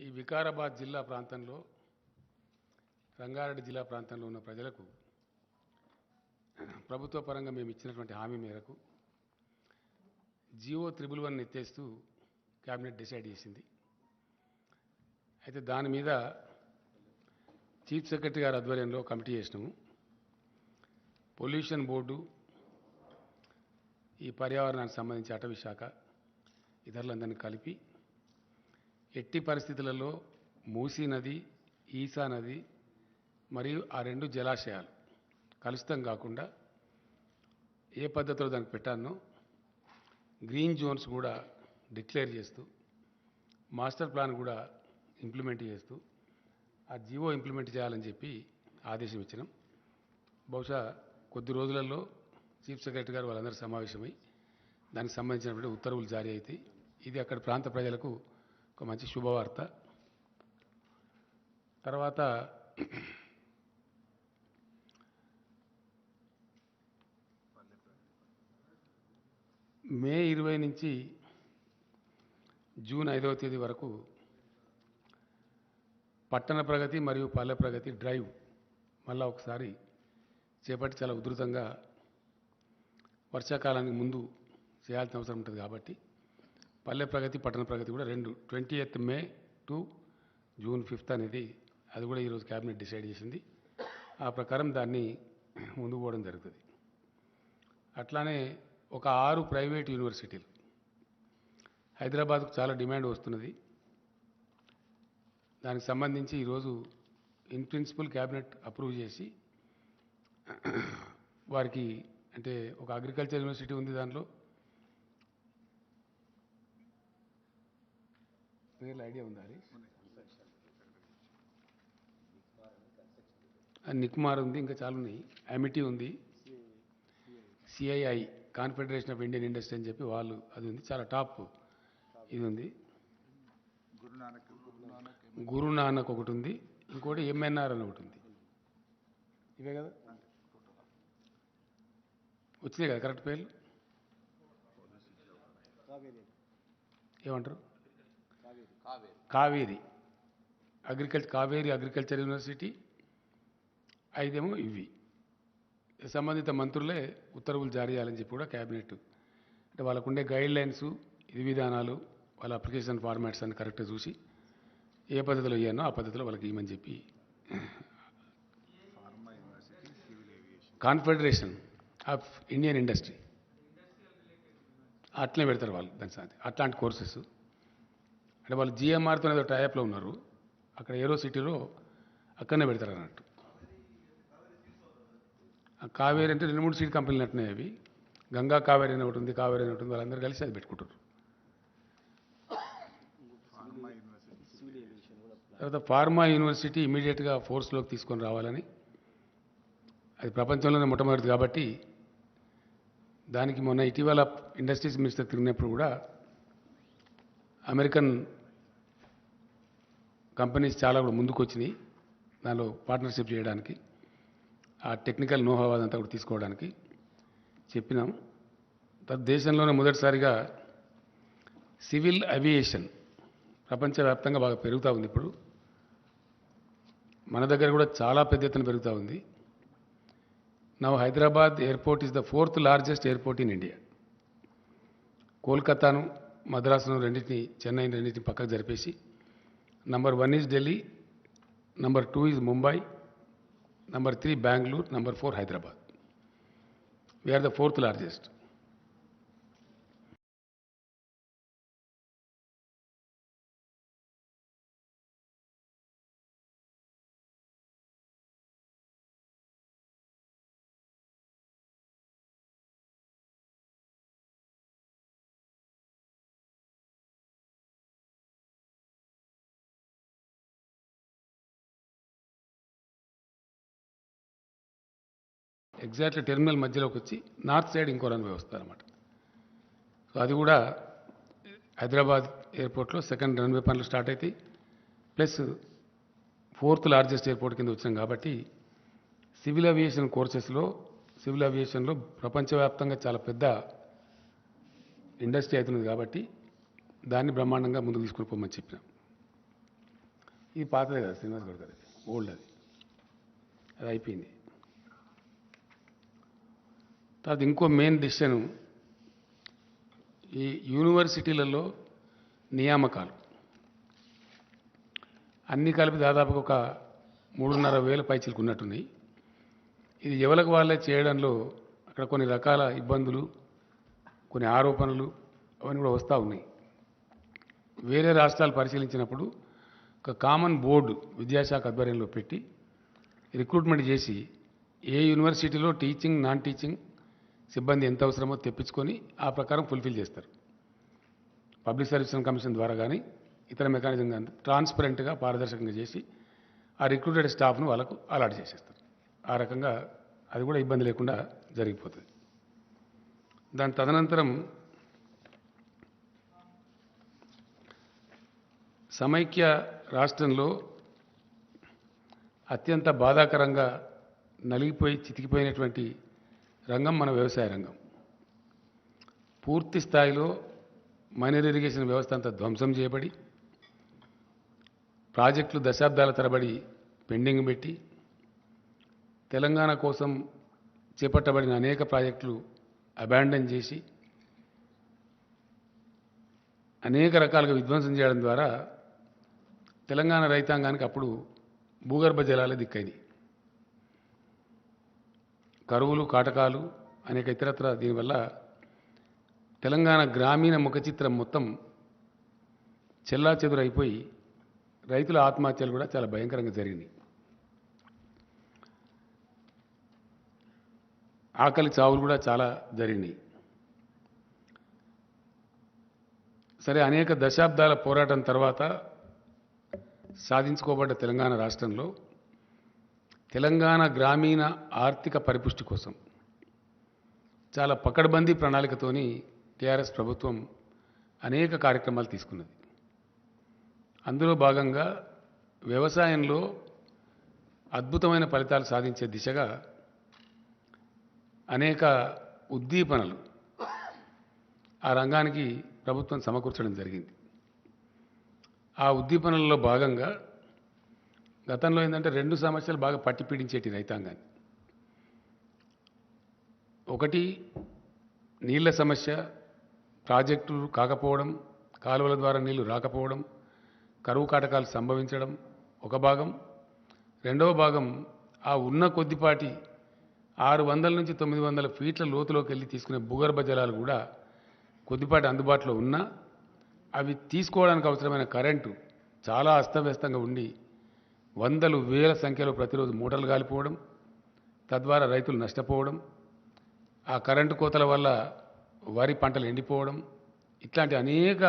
ఈ వికారాబాద్ జిల్లా ప్రాంతంలో రంగారెడ్డి జిల్లా ప్రాంతంలో ఉన్న ప్రజలకు ప్రభుత్వ పరంగా మేము ఇచ్చినటువంటి హామీ మేరకు జియో 111 ఎత్తేస్తూ క్యాబినెట్ డిసైడ్ చేసింది. అయితే దాని మీద చీఫ్ సెక్రటరీ గారి ఆధ్వర్యంలో కమిటీ చేసినాము. పొల్యూషన్ బోర్డు, ఈ పర్యావరణానికి సంబంధించి అటవీ శాఖ ఇతరులందరినీ కలిపి ఎట్టి పరిస్థితులలో మూసీ నది, ఈసా నది మరియు ఆ రెండు జలాశయాలు కలుషితం కాకుండా ఏ పద్ధతిలో దానికి పెట్టానో గ్రీన్ జోన్స్ కూడా డిక్లేర్ చేస్తూ మాస్టర్ ప్లాన్ కూడా ఇంప్లిమెంట్ చేస్తూ ఆ జియో ఇంప్లిమెంట్ చేయాలని చెప్పి ఆదేశం ఇచ్చినాం. బహుశా కొద్ది రోజులలో చీఫ్ సెక్రటరీ గారు వాళ్ళందరూ సమావేశమై దానికి సంబంధించినటువంటి ఉత్తర్వులు జారీ అవుతాయి. ఇది అక్కడ ప్రాంత ప్రజలకు ఒక మంచి శుభవార్త. తర్వాత మే 20 నుంచి జూన్ 5వ తేదీ వరకు పట్టణ ప్రగతి మరియు పల్లె ప్రగతి డ్రైవ్ మళ్ళా ఒకసారి చేపట్టి చాలా ఉధృతంగా వర్షాకాలానికి ముందు చేయాల్సిన అవసరం ఉంటుంది కాబట్టి పల్లె ప్రగతి పట్టణ ప్రగతి కూడా 20th May to June 5th అనేది అది కూడా ఈరోజు క్యాబినెట్ డిసైడ్ చేసింది. ఆ ప్రకారం దాన్ని ముందుకు పోవడం జరుగుతుంది. అట్లానే ఒక 6 ప్రైవేట్ యూనివర్సిటీలు హైదరాబాద్కు చాలా డిమాండ్ వస్తున్నది. దానికి సంబంధించి ఈరోజు ఇన్ ప్రిన్సిపల్ క్యాబినెట్ అప్రూవ్ చేసి వారికి అంటే ఒక అగ్రికల్చర్ యూనివర్సిటీ ఉంది, దాంట్లో పేర్లు ఐడియా ఉందా? నిక్మార్ ఉంది, ఇంకా చాలా ఉన్నాయి. అమిటీ ఉంది, CII confederation of Indian industry అని చెప్పి వాళ్ళు అది ఉంది, చాలా టాప్ ఇది ఉంది. గురునానక్ ఒకటి ఉంది, ఇంకోటి ఎంఎన్ఆర్ అని ఒకటి ఉంది. ఇవే కదా వచ్చినాయి కదా కరెక్ట్ పేర్లు. ఏమంటారు? Kaveri agriculture university. 5 ఏమో ఇవి. సంబంధిత మంత్రులే ఉత్తర్వులు జారీ చేయాలని చెప్పి కూడా క్యాబినెట్ అంటే వాళ్ళకు ఉండే గైడ్ లైన్స్, విధి విధానాలు, వాళ్ళ అప్లికేషన్ ఫార్మాట్స్ అన్ని కరెక్ట్గా చూసి ఏ పద్ధతిలో ఇవ్వనో ఆ పద్ధతిలో వాళ్ళకి ఇవ్వమని చెప్పి కాన్ఫెడరేషన్ ఆఫ్ ఇండియన్ ఇండస్ట్రీ అట్లనే పెడతారు వాళ్ళు. దాని సంగతి అట్లాంటి కోర్సెస్ అంటే వాళ్ళు జిఎంఆర్తో ఏదో టైప్లో ఉన్నారు, అక్కడ ఏరో సిటీలో అక్కడనే పెడతారు అన్నట్టు. కావేరీ అంటే 2-3 సీడ్ కంపెనీలు అంటున్నాయి. అవి గంగా కావేరీ అని ఒకటి ఉంది, కావేరీ అని ఒకటి ఉంది, వాళ్ళందరూ కలిసి అది పెట్టుకుంటారు. తర్వాత ఫార్మా యూనివర్సిటీ ఇమీడియట్గా ఫోర్స్లోకి తీసుకొని రావాలని, అది ప్రపంచంలోనే మొట్టమొదటిది కాబట్టి దానికి మొన్న ఇటీవల ఇండస్ట్రీస్ మినిస్టర్ తిరిగినప్పుడు కూడా అమెరికన్ కంపెనీస్ చాలా కూడా ముందుకు వచ్చినాయి దానిలో పార్ట్నర్షిప్ చేయడానికి, ఆ టెక్నికల్ నోహా అదంతా కూడా తీసుకోవడానికి చెప్పినాం. దేశంలోనే మొదటిసారిగా సివిల్ అవియేషన్ ప్రపంచవ్యాప్తంగా బాగా పెరుగుతూ ఉంది. ఇప్పుడు మన దగ్గర కూడా చాలా పెద్ద ఎత్తున పెరుగుతూ ఉంది. Now Hyderabad airport is the 4th largest airport in India. కోల్కతాను, మద్రాసును రెండింటిని, చెన్నైని రెండింటిని పక్కకు జరిపేసి number 1 is Delhi, number 2 is Mumbai, number 3 Bengaluru, number 4 Hyderabad. We're the 4th largest. Exactly terminal మధ్యలోకి వచ్చి నార్త్ సైడ్ ఇంకో రన్వే వస్తుంది అనమాట. సో అది కూడా హైదరాబాద్ ఎయిర్పోర్ట్లో 2nd రన్వే పనులు స్టార్ట్ అవుతాయి. ప్లస్ 4th లార్జెస్ట్ ఎయిర్పోర్ట్ కింద వచ్చినాం కాబట్టి సివిల్ అవియేషన్ కోర్సెస్లో, సివిల్ అవియేషన్లో ప్రపంచవ్యాప్తంగా చాలా పెద్ద ఇండస్ట్రీ అవుతున్నది కాబట్టి దాన్ని బ్రహ్మాండంగా ముందుకు తీసుకుని పోమని చెప్పినాం. ఇది పాతదే కదా శ్రీనివాస్ గౌడ్ గారి ఓల్డ్ అది అయిపోయింది. తర్వాత ఇంకో మెయిన్ డిసిషన్ ఈ యూనివర్సిటీలలో నియామకాలు అన్నీ కలిపి దాదాపుగా ఒక 3,500 పైచీలకు ఉన్నట్టున్నాయి. ఇది ఎవరికి వాళ్ళే చేయడంలో అక్కడ కొన్ని రకాల ఇబ్బందులు, కొన్ని ఆరోపణలు అవన్నీ కూడా వస్తూ ఉన్నాయి. వేరే రాష్ట్రాలు పరిశీలించినప్పుడు ఒక కామన్ బోర్డు విద్యాశాఖ ఆధ్వర్యంలో పెట్టి రిక్రూట్మెంట్ చేసి ఏ యూనివర్సిటీలో టీచింగ్ నాన్ టీచింగ్ సిబ్బంది ఎంత అవసరమో తెప్పించుకొని ఆ ప్రకారం ఫుల్ఫిల్ చేస్తారు. పబ్లిక్ సర్వీస్ కమిషన్ ద్వారా కానీ ఇతర మెకానిజం కానీ ట్రాన్స్పరెంట్గా పారదర్శకంగా చేసి ఆ రిక్రూటెడ్ స్టాఫ్ను వాళ్ళకు అలాట్ చేసేస్తారు. ఆ రకంగా అది కూడా ఇబ్బంది లేకుండా జరిగిపోతుంది. దాని తదనంతరం సమైక్య రాష్ట్రంలో అత్యంత బాధాకరంగా నలిగిపోయి చితికిపోయినటువంటి రంగం మన వ్యవసాయ రంగం. పూర్తి స్థాయిలో మైనర్ ఇరిగేషన్ వ్యవస్థ అంతా ధ్వంసం చేయబడి ప్రాజెక్టులు దశాబ్దాల తరబడి పెండింగ్ పెట్టి తెలంగాణ కోసం చేపట్టబడిన అనేక ప్రాజెక్టులు అబాండన్ చేసి అనేక రకాలుగా విధ్వంసం చేయడం ద్వారా తెలంగాణ రైతాంగానికి అప్పుడు భూగర్భ జలాలే దిక్కైంది. కరువులు కాటకాలు అనేక ఇతరత్ర దీనివల్ల తెలంగాణ గ్రామీణ ముఖ చిత్రం మొత్తం చెల్లాచెదురైపోయి రైతుల ఆత్మహత్యలు కూడా చాలా భయంకరంగా జరిగినాయి. ఆకలి చావులు కూడా చాలా జరిగినాయి. సరే, అనేక దశాబ్దాల పోరాటం తర్వాత సాధించుకోబడ్డ తెలంగాణ రాష్ట్రంలో తెలంగాణ గ్రామీణ ఆర్థిక పరిపుష్టి కోసం చాలా పకడ్బందీ ప్రణాళికతోని టీఆర్ఎస్ ప్రభుత్వం అనేక కార్యక్రమాలు తీసుకున్నది. అందులో భాగంగా వ్యవసాయంలో అద్భుతమైన ఫలితాలు సాధించే దిశగా అనేక ఉద్దీపనలు ఆ రంగానికి ప్రభుత్వం సమకూర్చడం జరిగింది. ఆ ఉద్దీపనలలో భాగంగా గతంలో ఏంటంటే 2 సమస్యలు బాగా పట్టి పీడించేటి రైతాంగాన్ని. ఒకటి నీళ్ల సమస్య, ప్రాజెక్టులు కాకపోవడం, కాలువల ద్వారా నీళ్లు రాకపోవడం, కరువు కాటకాలు సంభవించడం ఒక భాగం. రెండవ భాగం ఆ ఉన్న కొద్దిపాటి 600 నుంచి 900 ఫీట్ల లోతులోకి వెళ్ళి తీసుకునే భూగర్భ జలాలు కూడా కొద్దిపాటి అందుబాటులో ఉన్నా అవి తీసుకోవడానికి అవసరమైన కరెంటు చాలా అస్తవ్యస్తంగా ఉండి వందలు వేల సంఖ్యలో ప్రతిరోజు మూటలు కాలిపోవడం, తద్వారా రైతులు నష్టపోవడం, ఆ కరెంటు కోతల వల్ల వరి పంటలు ఎండిపోవడం, ఇట్లాంటి అనేక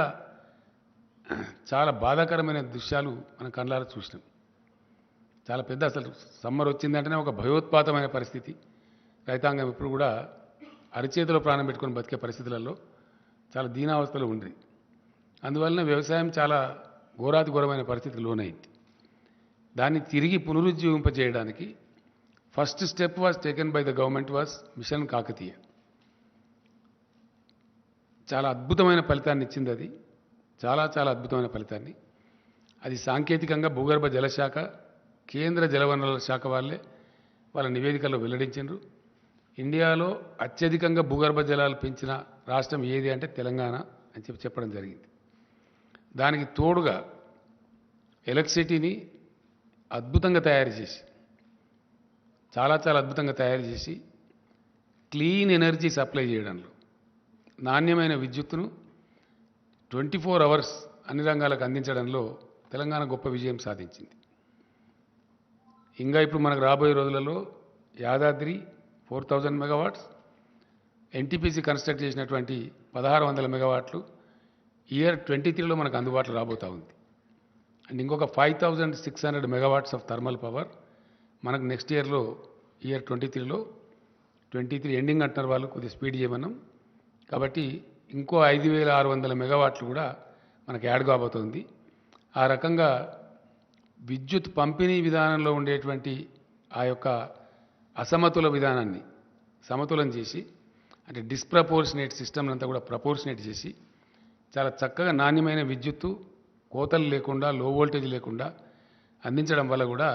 చాలా బాధాకరమైన దృశ్యాలు మనం కళ్ళారా చూసినాం. చాలా పెద్ద, అసలు సమ్మర్ వచ్చిందంటేనే ఒక భయోత్పాతమైన పరిస్థితి. రైతాంగం ఇప్పుడు కూడా అరిచేతిలో ప్రాణం పెట్టుకొని బతికే పరిస్థితులలో చాలా దీనావస్థలో ఉంది. అందువలన వ్యవసాయం చాలా ఘోరాతి ఘోరమైన పరిస్థితికి లోనైంది. దాన్ని తిరిగి పునరుజ్జీవింపజేయడానికి first step was taken by the government was mission Kakatiya. చాలా అద్భుతమైన ఫలితాన్ని ఇచ్చింది అది, చాలా చాలా అద్భుతమైన ఫలితాన్ని. అది సాంకేతికంగా భూగర్భ జలశాఖ, కేంద్ర జలవనరుల శాఖ వాళ్ళ నివేదికల్లో వెల్లడించారు. ఇండియాలో అత్యధికంగా భూగర్భ జలాలు పెంచిన రాష్ట్రం ఏది అంటే తెలంగాణ అని చెప్పడం జరిగింది. దానికి తోడుగా ఎలక్ట్రిసిటీని అద్భుతంగా తయారు చేసి, చాలా చాలా అద్భుతంగా తయారు చేసి క్లీన్ ఎనర్జీ సప్లై చేయడంలో, నాణ్యమైన విద్యుత్తును 24 అవర్స్ అన్ని రంగాలకు అందించడంలో తెలంగాణ గొప్ప విజయం సాధించింది. ఇంకా ఇప్పుడు మనకు రాబోయే రోజులలో యాదాద్రి 4000 మెగావాట్స్, ఎన్టీపీసీ కన్స్ట్రక్ట్ చేసినటువంటి 1600 మెగావాట్లు ఇయర్ 23లో మనకు అందుబాటులో రాబోతూ ఉంది. అండ్ ఇంకొక 5600 మెగావాట్స్ ఆఫ్ థర్మల్ పవర్ మనకు నెక్స్ట్ ఇయర్లో, ఇయర్ 23లో, 23 ఎండింగ్ అంటున్నారు వాళ్ళు, కొద్దిగా స్పీడ్ చేయమన్నాం కాబట్టి ఇంకో 5600 మెగావాట్లు కూడా మనకు యాడ్ కాబోతుంది. ఆ రకంగా విద్యుత్ పంపిణీ విధానంలో ఉండేటువంటి ఆ యొక్క అసమతుల విధానాన్ని సమతులం చేసి, అంటే డిస్ప్రపోర్షనేట్ సిస్టమ్ అంతా కూడా ప్రపోర్షనేట్ చేసి చాలా చక్కగా నాణ్యమైన విద్యుత్తు, కోతలు లేకుండా, లో వోల్టేజ్ లేకుండా అందించడం వల్ల కూడా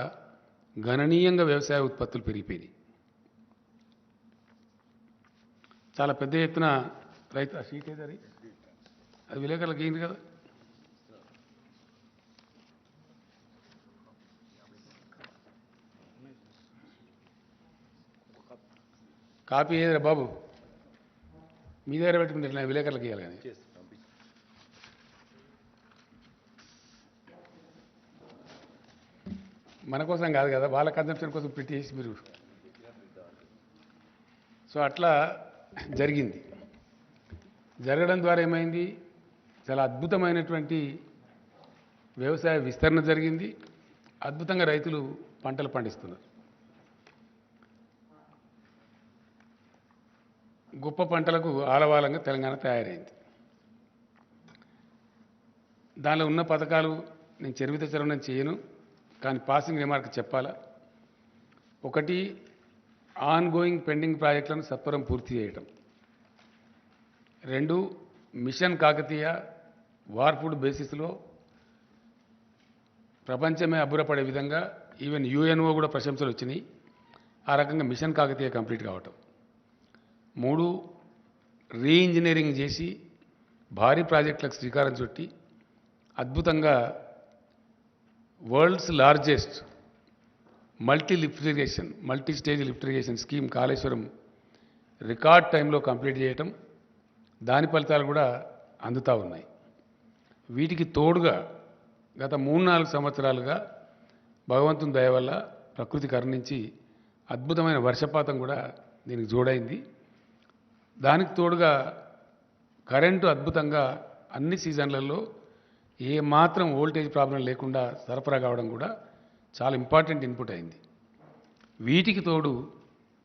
గణనీయంగా వ్యవసాయ ఉత్పత్తులు పెరిగిపోయినాయి. చాలా పెద్ద ఎత్తున రైతు ఆ షీట్ ఏది అది విలేకరులకు ఏంది కదా, కాపీ ఏదిరా బాబు, మీ దగ్గర పెట్టుకుంటే నేను విలేకరులకు ఇవ్వాలి కానీ. మన కోసం కాదు కదా, వాళ్ళ కన్సంప్షన్ కోసం ప్రింట్ చేసి మీరు. సో అట్లా జరిగింది. జరగడం ద్వారా ఏమైంది, చాలా అద్భుతమైనటువంటి వ్యవసాయ విస్తరణ జరిగింది. అద్భుతంగా రైతులు పంటలు పండిస్తున్నారు. గొప్ప పంటలకు ఆలవాలంగా తెలంగాణ తయారైంది. దానిలో ఉన్న పథకాలు నేను చరిత్ర చరవడం చేయను, కానీ పాసింగ్ రిమార్క్ చెప్పాలా. ఒకటి, ఆన్ గోయింగ్ పెండింగ్ ప్రాజెక్టులను సత్వరం పూర్తి చేయటం. 2, మిషన్ కాకతీయ వార్పుడ్ బేసిస్లో ప్రపంచమే అబ్బురపడే విధంగా ఈవెన్ యుఎన్ఓ కూడా ప్రశంసలు వచ్చినాయి. ఆ రకంగా మిషన్ కాకతీయ కంప్లీట్ కావటం. 3, రీఇంజనీరింగ్ చేసి భారీ ప్రాజెక్టులకు శ్రీకారం చుట్టి అద్భుతంగా world's largest multi stage lift irrigation scheme Kaleshwaram record టైంలో కంప్లీట్ చేయటం. దాని ఫలితాలు కూడా అందుతూ ఉన్నాయి. వీటికి తోడుగా గత 3-4 సంవత్సరాలుగా భగవంతుని దయ వల్ల ప్రకృతి కరుణించి అద్భుతమైన వర్షపాతం కూడా దీనికి జోడైంది. దానికి తోడుగా కరెంటు అద్భుతంగా అన్ని సీజన్లలో ఏ మాత్రం వోల్టేజ్ ప్రాబ్లం లేకుండా సరఫరా కావడం కూడా చాలా ఇంపార్టెంట్ ఇన్పుట్ అయింది. వీటికి తోడు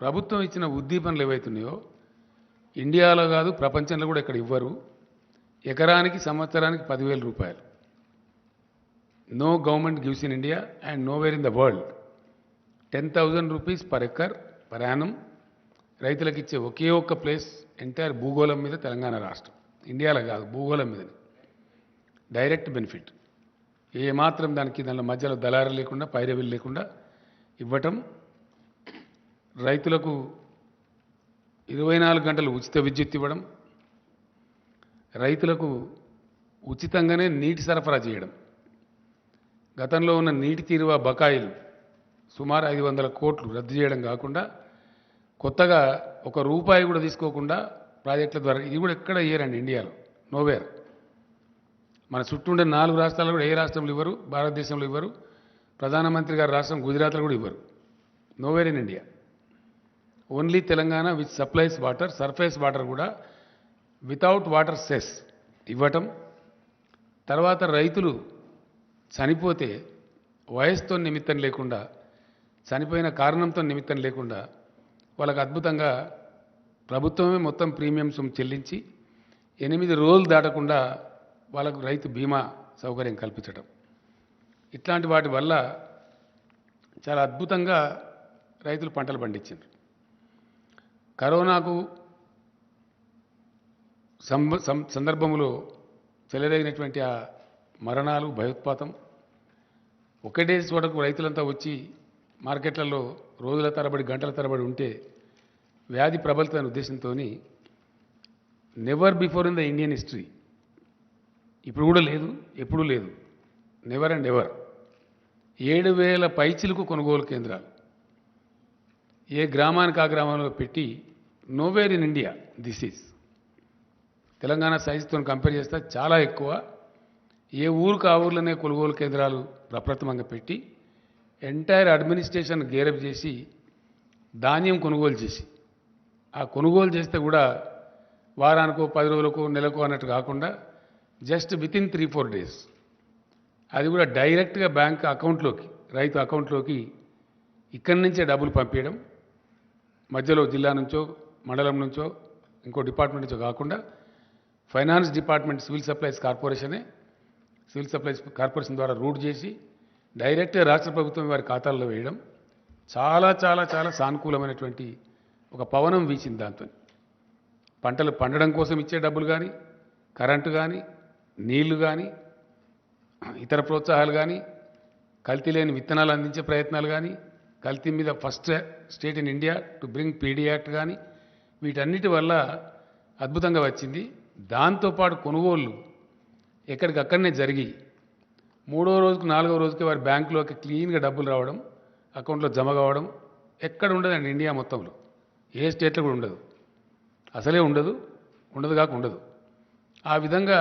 ప్రభుత్వం ఇచ్చిన ఉద్దీపనలు ఏవైతున్నాయో ఇండియాలో కాదు ప్రపంచంలో కూడా ఇక్కడ ఇవ్వరు. ఎకరానికి సంవత్సరానికి 10,000 రూపాయలు. No government gives in India and nowhere in the world 10,000 rupees per acre per annum రైతులకు ఇచ్చే ఒకే ఒక్క ప్లేస్ ఎంటైర్ భూగోళం మీద తెలంగాణ రాష్ట్రం. ఇండియాలో కాదు, భూగోళం మీద డైరెక్ట్ బెనిఫిట్. ఏ మాత్రం దానిలో మధ్యలో దళారు లేకుండా పైరవీలు లేకుండా ఇవ్వటం. రైతులకు 24 గంటలు ఉచిత విద్యుత్ ఇవ్వడం. రైతులకు ఉచితంగానే నీటి సరఫరా చేయడం. గతంలో ఉన్న నీటి తీరువ బకాయిలు సుమారు 500 కోట్లు రద్దు చేయడం కాకుండా కొత్తగా ₹1 కూడా తీసుకోకుండా ప్రాజెక్టుల ద్వారా, ఇది కూడా ఎక్కడ ఇయ్యరండి ఇండియాలో, నోవేర్. మన చుట్టూ ఉండే 4 రాష్ట్రాలు కూడా ఏ రాష్ట్రంలో ఇవ్వరు, భారతదేశంలో ఇవ్వరు. ప్రధానమంత్రి గారి రాష్ట్రం గుజరాత్లో కూడా ఇవ్వరు. Nowhere in India. Only Telangana which supplies water, surface water కూడా వితౌట్ వాటర్ సెస్ ఇవ్వటం. తర్వాత రైతులు చనిపోతే వయసుతో నిమిత్తం లేకుండా, చనిపోయిన కారణంతో నిమిత్తం లేకుండా వాళ్ళకు అద్భుతంగా ప్రభుత్వమే మొత్తం ప్రీమియంస్ చెల్లించి 8 రోజులు దాటకుండా వాళ్ళకు రైతు బీమా సౌకర్యం కల్పించడం. ఇట్లాంటి వాటి వల్ల చాలా అద్భుతంగా రైతులు పంటలు పండించారు. కరోనాకు సందర్భంలో చెలరేగినటువంటి ఆ మరణాలు, భయోత్పాతం, ఒకటే చోటకు రైతులంతా వచ్చి మార్కెట్లలో రోజుల తరబడి గంటల తరబడి ఉంటే వ్యాధి ప్రబలుతున్న ఉద్దేశంతో never before in the Indian history, ఇప్పుడు కూడా లేదు, ఎప్పుడూ లేదు, నెవర్ అండ్ ఎవర్ 7,000 పైచిలకు కొనుగోలు కేంద్రాలు ఏ గ్రామానికి ఆ గ్రామంలో పెట్టి nowhere in India this is. Telangana సైజుతో కంపేర్ చేస్తే చాలా ఎక్కువ. ఏ ఊరికి ఆ ఊర్లోనే కొనుగోలు కేంద్రాలు ప్రప్రథమంగా పెట్టి ఎంటైర్ అడ్మినిస్ట్రేషన్ గేరప్ చేసి ధాన్యం కొనుగోలు చేసి, ఆ కొనుగోలు చేస్తే కూడా వారానికో 10 రోజులకో నెలకో అన్నట్టు కాకుండా జస్ట్ వితిన్ 3-4 డేస్ అది కూడా డైరెక్ట్గా బ్యాంక్ అకౌంట్లోకి, రైతు అకౌంట్లోకి ఇక్కడి నుంచే డబ్బులు పంపించడం. మధ్యలో జిల్లా నుంచో మండలం నుంచో ఇంకో డిపార్ట్మెంట్ నుంచో కాకుండా finance department civil supplies corporation ద్వారా రూట్ చేసి డైరెక్ట్గా రాష్ట్ర ప్రభుత్వం వారి ఖాతాల్లో వేయడం చాలా చాలా చాలా సానుకూలమైనటువంటి ఒక పవనం వీచింది. దాంతో పంటలు పండడం కోసం ఇచ్చే డబ్బులు కానీ, కరెంటు కానీ, నీళ్లు కానీ, ఇతర ప్రోత్సాహాలు కానీ కల్తీ లేని విత్తనాలు అందించే ప్రయత్నాలు కానీ, కల్తీ మీద first state in India to bring PD act కానీ, వీటన్నిటి వల్ల అద్భుతంగా వచ్చింది. దాంతోపాటు కొనుగోళ్ళు ఎక్కడికక్కడనే జరిగి 3వ రోజుకు 4వ రోజుకి వారి బ్యాంకులోకి క్లీన్గా డబ్బులు రావడం, అకౌంట్లో జమ కావడం ఎక్కడ ఉండదండి ఇండియా మొత్తంలో. ఏ స్టేట్లో కూడా ఉండదు, అసలే ఉండదు, ఉండదు కాక ఉండదు. ఆ విధంగా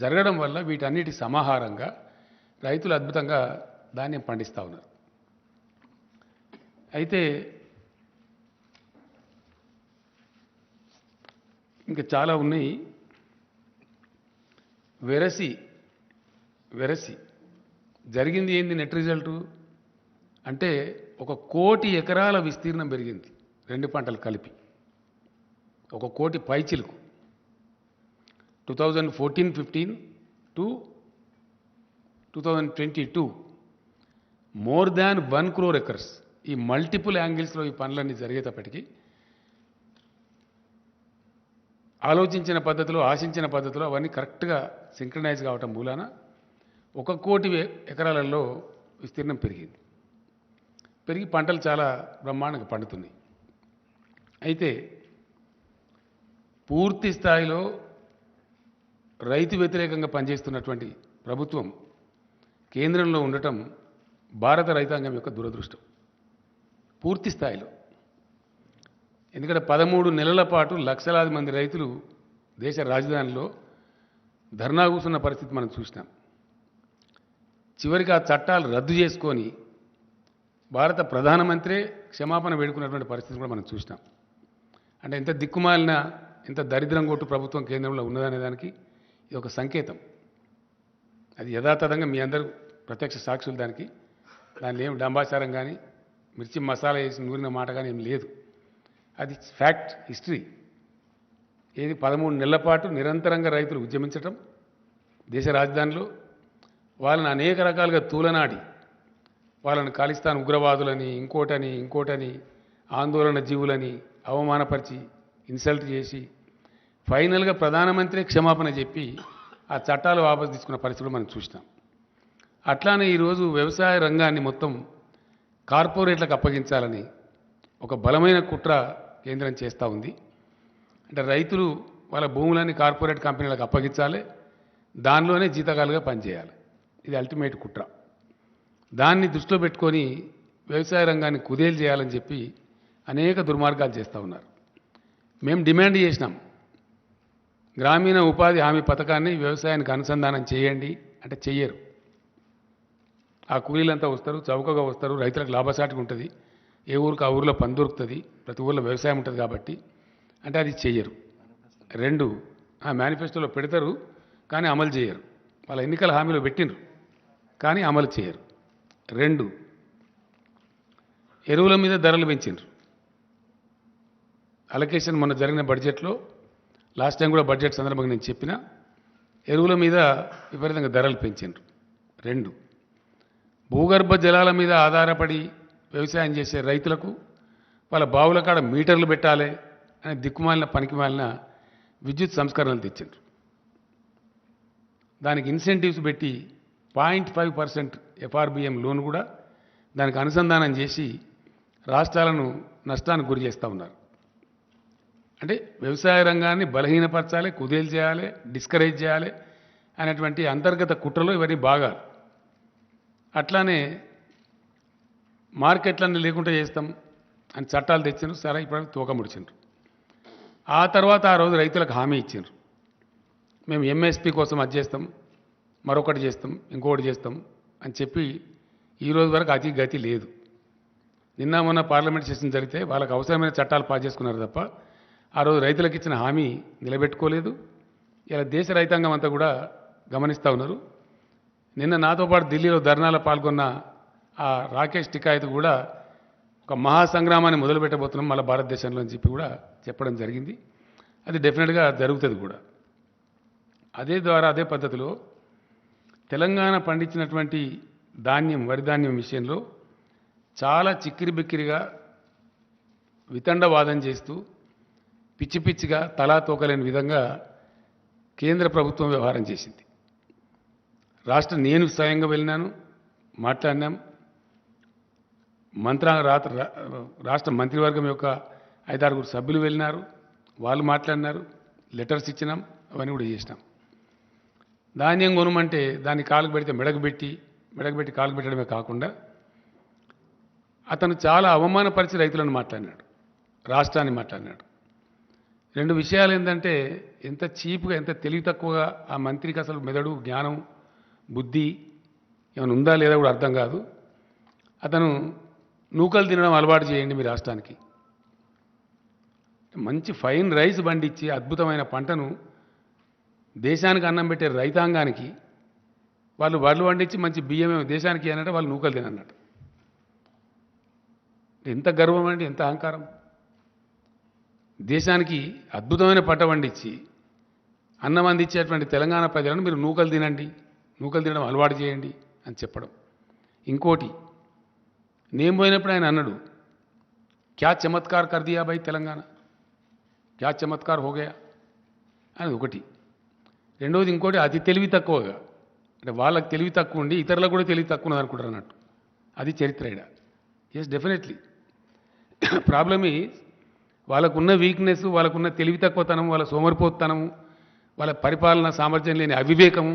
జరగడం వల్ల వీటన్నిటి సమాహారంగా రైతులు అద్భుతంగా ధాన్యం పండిస్తూ ఉన్నారు. అయితే ఇంకా చాలా ఉన్నాయి. వెరసి జరిగింది ఏంది? నెట్ రిజల్టు అంటే 1 కోటి ఎకరాల విస్తీర్ణం పెరిగింది, 2 పంటలు కలిపి 1 కోటి పైచిలుకు. 2014-15 to 2022 more than 1 crore acres. ఈ మల్టిపుల్ యాంగిల్స్లో ఈ పనులన్నీ జరిగేటప్పటికీ ఆలోచించిన పద్ధతిలో, ఆశించిన పద్ధతిలో అవన్నీ కరెక్ట్గా సింక్రనైజ్ కావటం మూలాన 1 కోటి ఎకరాలలో విస్తీర్ణం పెరిగింది. పెరిగి పంటలు చాలా బ్రహ్మాండంగా పండుతున్నాయి. అయితే పూర్తి స్థాయిలో రైతు వ్యతిరేకంగా పనిచేస్తున్నటువంటి ప్రభుత్వం కేంద్రంలో ఉండటం భారత రైతాంగం యొక్క దురదృష్టం పూర్తి స్థాయిలో. ఎందుకంటే 13 నెలల పాటు లక్షలాది మంది రైతులు దేశ రాజధానిలో ధర్నా కూర్చున్న పరిస్థితి మనం చూసినాం. చివరికి ఆ చట్టాలు రద్దు చేసుకొని భారత ప్రధానమంత్రే క్షమాపణ వేడుకున్నటువంటి పరిస్థితి కూడా మనం చూసినాం. అంటే ఎంత దిక్కుమాలిన, ఎంత దరిద్రం కొట్టు ప్రభుత్వం కేంద్రంలో ఉన్నదనే దానికి ఇది ఒక సంకేతం. అది యథాతథంగా మీ అందరూ ప్రత్యక్ష సాక్షులు. దానిలో ఏం డంబాచారం కానీ, మిర్చి మసాలా వేసి నూరిన మాట కానీ ఏం లేదు. అది ఫ్యాక్ట్, హిస్టరీ. ఏది 13 నెలల పాటు నిరంతరంగా రైతులు ఉద్యమించటం దేశ రాజధానిలో, వాళ్ళని అనేక రకాలుగా తూలనాడి, వాళ్ళని ఖాళిస్తాన్ ఉగ్రవాదులని, ఇంకోటని ఆందోళన జీవులని అవమానపరిచి, ఇన్సల్ట్ చేసి ఫైనల్గా ప్రధానమంత్రి క్షమాపణ చెప్పి ఆ చట్టాలు వాపసు తీసుకున్న పరిస్థితులు మనం చూసినాం. అట్లానే ఈరోజు వ్యవసాయ రంగాన్ని మొత్తం కార్పొరేట్లకు అప్పగించాలని ఒక బలమైన కుట్ర కేంద్రం చేస్తూ ఉంది. అంటే రైతులు వాళ్ళ భూములన్నీ కార్పొరేట్ కంపెనీలకు అప్పగించాలి, దానిలోనే జీతకాలుగా పనిచేయాలి. ఇది అల్టిమేట్ కుట్ర. దాన్ని దృష్టిలో పెట్టుకొని వ్యవసాయ రంగాన్ని కుదేలు చేయాలని చెప్పి అనేక దుర్మార్గాలు చేస్తూ ఉన్నారు. మేము డిమాండ్ చేసినాం, గ్రామీణ ఉపాధి హామీ పథకాన్ని వ్యవసాయానికి అనుసంధానం చేయండి అంటే చెయ్యరు. ఆ కూలీలంతా వస్తారు, చౌకగా వస్తారు, రైతులకు లాభసాటిగా ఉంటుంది, ఏ ఊరికి ఆ ఊరిలో పని దొరుకుతుంది, ప్రతి ఊళ్ళో వ్యవసాయం ఉంటుంది కాబట్టి అంటే అది చెయ్యరు. 2 ఆ మేనిఫెస్టోలో పెడతారు కానీ అమలు చేయరు. వాళ్ళ ఎన్నికల హామీలో పెట్టినరు కానీ అమలు చేయరు. 2 ఎరువుల మీద ధరలు పెంచిండ్రు. అలొకేషన్ మొన్న జరిగిన బడ్జెట్లో, లాస్ట్ టైం కూడా బడ్జెట్ సందర్భంగా నేను చెప్పిన, ఎరువుల మీద విపరీతంగా ధరలు పెంచిండ్రు. 2 భూగర్భ జలాల మీద ఆధారపడి వ్యవసాయం చేసే రైతులకు వాళ్ళ బావుల కాడ మీటర్లు పెట్టాలి అని దిక్కుమాలిన పనికిమాలిన విద్యుత్ సంస్కరణలు తెచ్చిండ్రు. దానికి ఇన్సెంటివ్స్ పెట్టి 0.5% FRBM లోన్ కూడా దానికి అనుసంధానం చేసి రాష్ట్రాలను నష్టానికి గురి చేస్తూ ఉన్నారు. అంటే వ్యవసాయ రంగాన్ని బలహీనపరచాలి, కుదేలు చేయాలి, డిస్కరేజ్ చేయాలి అనేటువంటి అంతర్గత కుట్రలో ఇవన్నీ బాగా. అట్లానే మార్కెట్లన్నీ లేకుండా చేస్తాం అని చట్టాలు తెచ్చిండ్రు. సరే, ఇప్పుడు తోక ముడిచిండ్రు. ఆ తర్వాత ఆ రోజు రైతులకు హామీ ఇచ్చిండ్రు, మేము MSP కోసం అది చేస్తాం, మరొకటి చేస్తాం, ఇంకొకటి చేస్తాం అని చెప్పి ఈరోజు వరకు అతి గతి లేదు. నిన్న మొన్న పార్లమెంట్ సెషన్ జరిగితే వాళ్ళకి అవసరమైన చట్టాలు పాస్ చేసుకున్నారు తప్ప ఆ రోజు రైతులకు ఇచ్చిన హామీ నిలబెట్టుకోలేదు. ఇలా దేశ రైతాంగం అంతా కూడా గమనిస్తూ ఉన్నారు. నిన్న నాతో పాటు ఢిల్లీలో ధర్నాలో పాల్గొన్న ఆ రాకేష్ టికాయత్ కూడా ఒక మహాసంగ్రామాన్ని మొదలుపెట్టబోతున్నాం మళ్ళీ భారతదేశంలో అని చెప్పి కూడా చెప్పడం జరిగింది. అది డెఫినెట్గా జరుగుతుంది కూడా. అదే పద్ధతిలో తెలంగాణ పండించినటువంటి ధాన్యం, వరి ధాన్యం విషయంలో చాలా చిక్కిరి బిక్కిరిగా వితండవాదం చేస్తూ పిచ్చి పిచ్చిగా తలా తోకలేని విధంగా కేంద్ర ప్రభుత్వం వ్యవహారం చేసింది. నేను స్వయంగా వెళ్ళినాను, మాట్లాడినాం. రాష్ట్ర మంత్రివర్గం యొక్క 5-6 సభ్యులు వెళ్ళినారు, వాళ్ళు మాట్లాడినారు, లెటర్స్ ఇచ్చినాం, అవన్నీ కూడా చేసినాం. ధాన్యం కొనమంటే దాన్ని కాలుకు పెడితే మెడకు పెట్టి కాలుకు పెట్టడమే కాకుండా అతను చాలా అవమానపరిచి రైతులను మాట్లాడినాడు, రాష్ట్రాన్ని మాట్లాడినాడు. 2 విషయాలు ఏంటంటే ఎంత చీప్గా, ఎంత తెలివి తక్కువగా ఆ మంత్రికి అసలు మెదడు, జ్ఞానం, బుద్ధి ఏమైనా ఉందా లేదా కూడా అర్థం కాదు. అతను నూకలు తినడం అలవాటు చేయండి మీ రాష్ట్రానికి. మంచి ఫైన్ రైస్ పండించి అద్భుతమైన పంటను దేశానికి అన్నం పెట్టే రైతాంగానికి వాళ్ళు వడ్లు పండించి మంచి బియ్యమే దేశానికి అన్నట్టు వాళ్ళు నూకలు తినన్నట్టు. ఎంత గర్వం అండి, ఎంత అహంకారం. దేశానికి అద్భుతమైన పంట పండించి అన్నం అందించేటువంటి తెలంగాణ ప్రజలను మీరు నూకలు తినండి, నూకలు తినడం అలవాటు చేయండి అని చెప్పడం. ఇంకోటి, నేను పోయినప్పుడు ఆయన అన్నాడు, క్యా చమత్కార్ కర్ దియా భాయ్ తెలంగాణ, క్యా చమత్కార్ హో గయా అనేది ఒకటి. రెండవది ఇంకోటి, అతి తెలివి తక్కువగా, అంటే వాళ్ళకి తెలివి తక్కువ ఉండి ఇతరులకు కూడా తెలివి తక్కువ ఉన్నది అనుకుంటారు అన్నట్టు. అది చరిత్ర ఇడ. Yes, definitely. ప్రాబ్లమ్ ఈజ్ వాళ్ళకున్న వీక్నెస్, వాళ్ళకున్న తెలివి తక్కువతనం, వాళ్ళ సోమరిపోతనము, వాళ్ళ పరిపాలన సామర్థ్యం లేని అవివేకము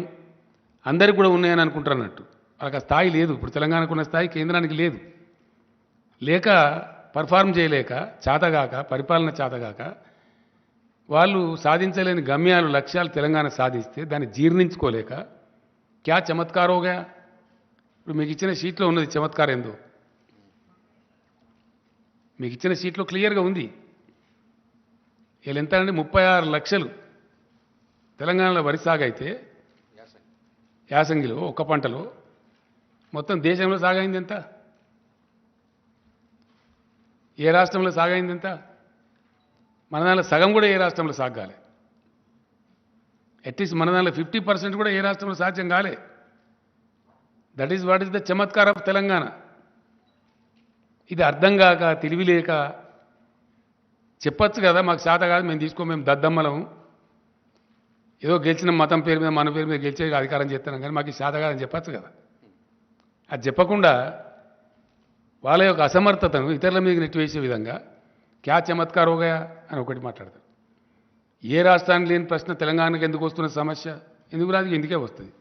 అందరికీ కూడా ఉన్నాయని అనుకుంటారు అన్నట్టు. వాళ్ళకి ఆ స్థాయి లేదు. ఇప్పుడు తెలంగాణకు ఉన్న స్థాయి కేంద్రానికి లేదు. లేక పర్ఫార్మ్ చేయలేక, చేతగాక, పరిపాలన చేతగాక వాళ్ళు సాధించలేని గమ్యాలు, లక్ష్యాలు తెలంగాణ సాధిస్తే దాన్ని జీర్ణించుకోలేక క్యా చమత్కారోగా. ఇప్పుడు మీకు ఇచ్చిన షీట్లో ఉన్నది చమత్కారం ఏందో, మీకు ఇచ్చిన షీట్లో క్లియర్గా ఉంది. వీళ్ళు ఎంత అంటే 36 లక్షలు తెలంగాణలో వరి సాగు అయితే యాసంగిలో ఒక్క పంటలో, మొత్తం దేశంలో సాగైంది ఎంత? ఏ రాష్ట్రంలో సాగైంది ఎంత? మన దానిలో సగం కూడా ఏ రాష్ట్రంలో సాగాలి. అట్లీస్ట్ మన దానిలో 50% కూడా ఏ రాష్ట్రంలో సాధ్యం కాలే. That is what is the Chamatkar of Telangana. ఇది అర్థం కాక, తెలివి లేక చెప్పచ్చు కదా, మాకు శాత కాదు, మేము దద్దమ్మలము, ఏదో గెలిచిన మతం పేరు మీద, మన పేరు మీద గెలిచే అధికారం చేస్తున్నాం, కానీ మాకు శాత కాదని చెప్పచ్చు కదా. అది చెప్పకుండా వాళ్ళ యొక్క అసమర్థతను ఇతరుల మీద నెట్టివేసే విధంగా క్యా చమత్కార్ హోగయా అని ఒకటి మాట్లాడతారు. ఏ రాష్ట్రానికి లేని ప్రశ్న తెలంగాణకు ఎందుకు వస్తున్న సమస్య? ఎందుకు రాదు? ఎందుకే వస్తుంది.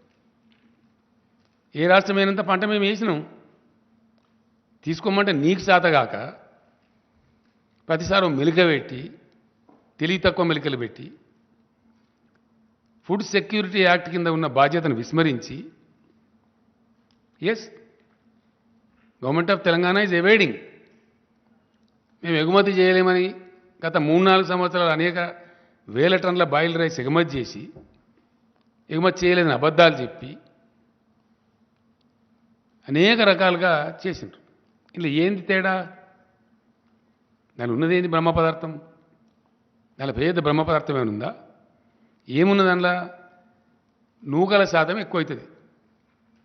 ఏ రాష్ట్రం అయినంత పంట మేము వేసినాం, తీసుకోమంటే నీకు శాతగాక ప్రతిసారి మెలికబెట్టి, తెలివి తక్కువ మెలికలు పెట్టి, ఫుడ్ సెక్యూరిటీ యాక్ట్ కింద ఉన్న బాధ్యతను విస్మరించి, yes, government of Telangana is avoiding. మేము ఎగుమతి చేయలేమని గత 3-4 సంవత్సరాలు అనేక వేల టన్నుల బాయిల్ రైస్ ఎగుమతి చేసి, ఎగుమతి చేయలేదని అబద్ధాలు చెప్పి అనేక రకాలుగా చేసిండ్రు. ఇలా ఏంది తేడా? దాని ఉన్నది ఏంది? బ్రహ్మ పదార్థం. దానిలో పేద బ్రహ్మ పదార్థం ఏమనుందా? ఏమున్నది దానిలో? నూకల శాతం ఎక్కువ అవుతుంది.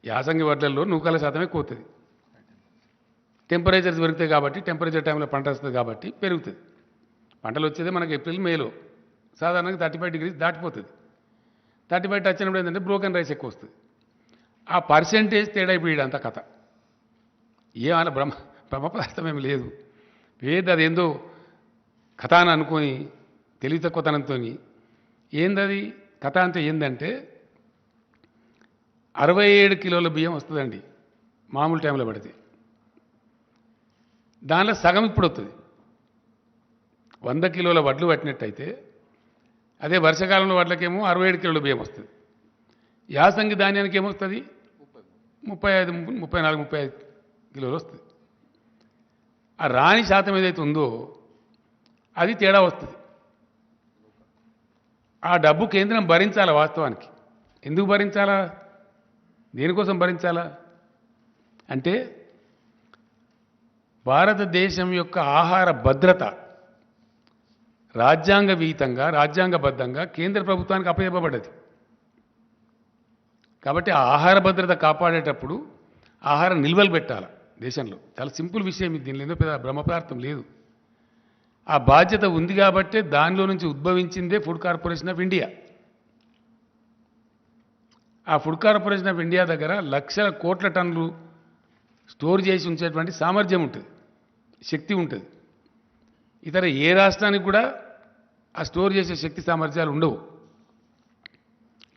యాసంగి వడ్లల్లో నూకల శాతం ఎక్కువ అవుతుంది. టెంపరేచర్స్ పెరుగుతాయి కాబట్టి, టెంపరేచర్ టైంలో పంట వస్తుంది కాబట్టి పెరుగుతుంది. పంటలు వచ్చేది మనకి ఏప్రిల్, మేలో సాధారణంగా 35 degrees దాటిపోతుంది. 35 టచ్ అయినప్పుడు ఏంటంటే బ్రోకెన్ రైస్ ఎక్కువ వస్తుంది. ఆ పర్సెంటేజ్ తేడా ఇప్పుడు ఇదంతా కథ. ఏమైనా బ్రహ్మ పదార్థం ఏమి లేదు. అదేందో కథ అని అనుకొని తెలివి తక్కువతనంతో ఏందది కథ అంటే ఏంటంటే 67 కిలోల బియ్యం వస్తుందండి మామూలు టైంలో పడితే. దానిలో సగం ఇప్పుడు వస్తుంది. 100 కిలోల వడ్లు పట్టినట్టయితే అదే వర్షాకాలంలో వడ్లకేమో 67 కిలోల బియ్యం వస్తుంది. యాసంగి ధాన్యానికి ఏమొస్తుంది? 34, 35 కిలోలు వస్తుంది. ఆ రాణి శాతం ఏదైతే ఉందో అది తేడా వస్తుంది. ఆ డబ్బు కేంద్రం భరించాలా? వాస్తవానికి ఎందుకు భరించాలా? దేనికోసం భరించాలా అంటే భారతదేశం యొక్క ఆహార భద్రత రాజ్యాంగ విహితంగా, రాజ్యాంగబద్ధంగా కేంద్ర ప్రభుత్వానికి అప్పచెప్పబడ్డది. కాబట్టి ఆ ఆహార భద్రత కాపాడేటప్పుడు ఆహార నిల్వలు పెట్టాలి దేశంలో. చాలా సింపుల్ విషయం ఇది. దీనిలో ఏదో పెద్ద బ్రహ్మ పదార్థం లేదు. ఆ బాధ్యత ఉంది కాబట్టే దానిలో నుంచి ఉద్భవించిందే ఫుడ్ కార్పొరేషన్ ఆఫ్ ఇండియా. ఆ ఫుడ్ కార్పొరేషన్ ఆఫ్ ఇండియా దగ్గర లక్షల కోట్ల టన్నులు స్టోర్ చేసి ఉంచేటువంటి సామర్థ్యం ఉంటుంది, శక్తి ఉంటుంది. ఇతర ఏ రాష్ట్రానికి కూడా ఆ స్టోర్ చేసే శక్తి సామర్థ్యాలు ఉండవు.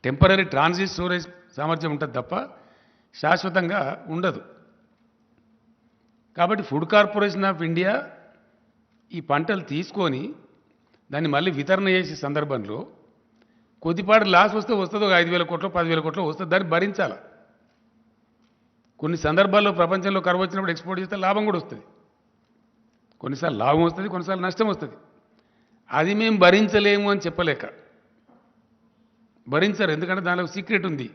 టెంపరీ ట్రాన్సిట్ స్టోరేజ్ సామర్థ్యం ఉంటుంది తప్ప శాశ్వతంగా ఉండదు. కాబట్టి ఫుడ్ కార్పొరేషన్ ఆఫ్ ఇండియా ఈ పంటలు తీసుకొని దాన్ని మళ్ళీ వితరణ చేసే సందర్భంలో కొద్దిపాటి లాస్ వస్తే వస్తుంది, ఒక 5,000 కోట్లు 10,000 కోట్లు వస్తుంది, దాన్ని భరించాలి. కొన్ని సందర్భాల్లో ప్రపంచంలో కరువు వచ్చినప్పుడు ఎక్స్పోర్ట్ చేస్తే లాభం కూడా వస్తుంది. కొన్నిసార్లు లాభం వస్తుంది, కొన్నిసార్లు నష్టం వస్తుంది. అది మేము భరించలేము అని చెప్పలేక భరించరు. ఎందుకంటే దానిలో సీక్రెట్ ఉంది.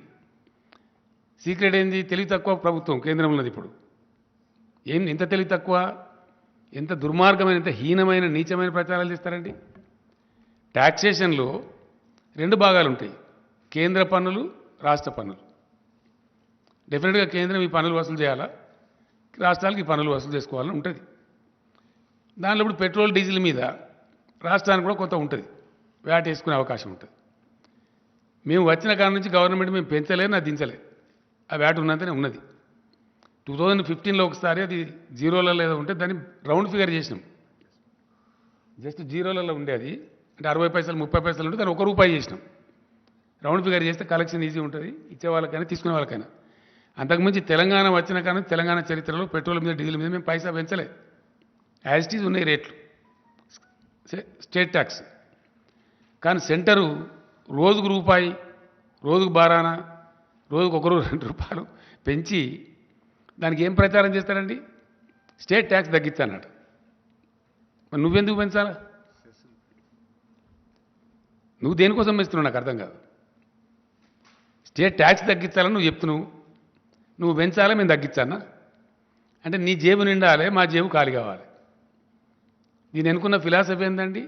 సీక్రెట్ ఏంది? తెలివి తక్కువ ప్రభుత్వం కేంద్రంలో ఉన్నది. ఇప్పుడు ఎంత తెలివి తక్కువ, ఎంత దుర్మార్గమైన, ఎంత హీనమైన నీచమైన ప్రచారాలు చేస్తారండి. ట్యాక్సేషన్లో 2 భాగాలు ఉంటాయి, కేంద్ర పన్నులు, రాష్ట్ర పన్నులు. డెఫినెట్గా కేంద్రం ఈ పన్నులు వసూలు చేయాలా, రాష్ట్రాలకు ఈ పన్నులు వసూలు చేసుకోవాలని ఉంటుంది. దానిలో ఇప్పుడు పెట్రోల్ డీజిల్ మీద రాష్ట్రానికి కూడా కొంత ఉంటుంది, వ్యాట్ వేసుకునే అవకాశం ఉంటుంది. మేము వచ్చిన కాడ నుంచి గవర్నమెంట్ మేము పెంచలేదు, అది దించలేదు. ఆ వ్యాట్ ఉన్నంతనే ఉన్నది. 2015లో ఒకసారి అది జీరోలలో ఏదో ఉంటే దాన్ని రౌండ్ ఫిగర్ చేసినాం. జస్ట్ జీరోలలో ఉండేది, అంటే 60 పైసలు 30 పైసలు ఉంటే దాన్ని ₹1 చేసినాం. రౌండ్ ఫిగర్ చేస్తే కలెక్షన్ ఈజీ ఉంటుంది, ఇచ్చే వాళ్ళకైనా తీసుకునే వాళ్ళకైనా. అంతకుమించి తెలంగాణ వచ్చిన కానీ తెలంగాణ చరిత్రలో పెట్రోల్ మీద డీజిల్ మీద మేము పైసా పెంచలేదు. యాజ్ ఇట్ ఈజ్ ఉన్నాయి రేట్లు, స్టేట్ ట్యాక్స్. కానీ సెంటరు రోజుకు ₹1, రోజుకు బారాన, రోజుకు ₹1, ₹2 పెంచి దానికి ఏం ప్రచారం చేస్తారండి? స్టేట్ ట్యాక్స్ తగ్గించాలన్నట్టు. మరి నువ్వెందుకు పెంచాలా? నువ్వు దేనికోసం పెంచుతున్నావు నాకు అర్థం కాదు. స్టేట్ ట్యాక్స్ తగ్గించాలని నువ్వు చెప్తున్నావు, నువ్వు పెంచాలా మేము తగ్గించానా? అంటే నీ జేబు నిండాలి, మా జేబు ఖాళీ కావాలి. దీని అనుకున్న ఫిలాసఫీ ఏంటండి?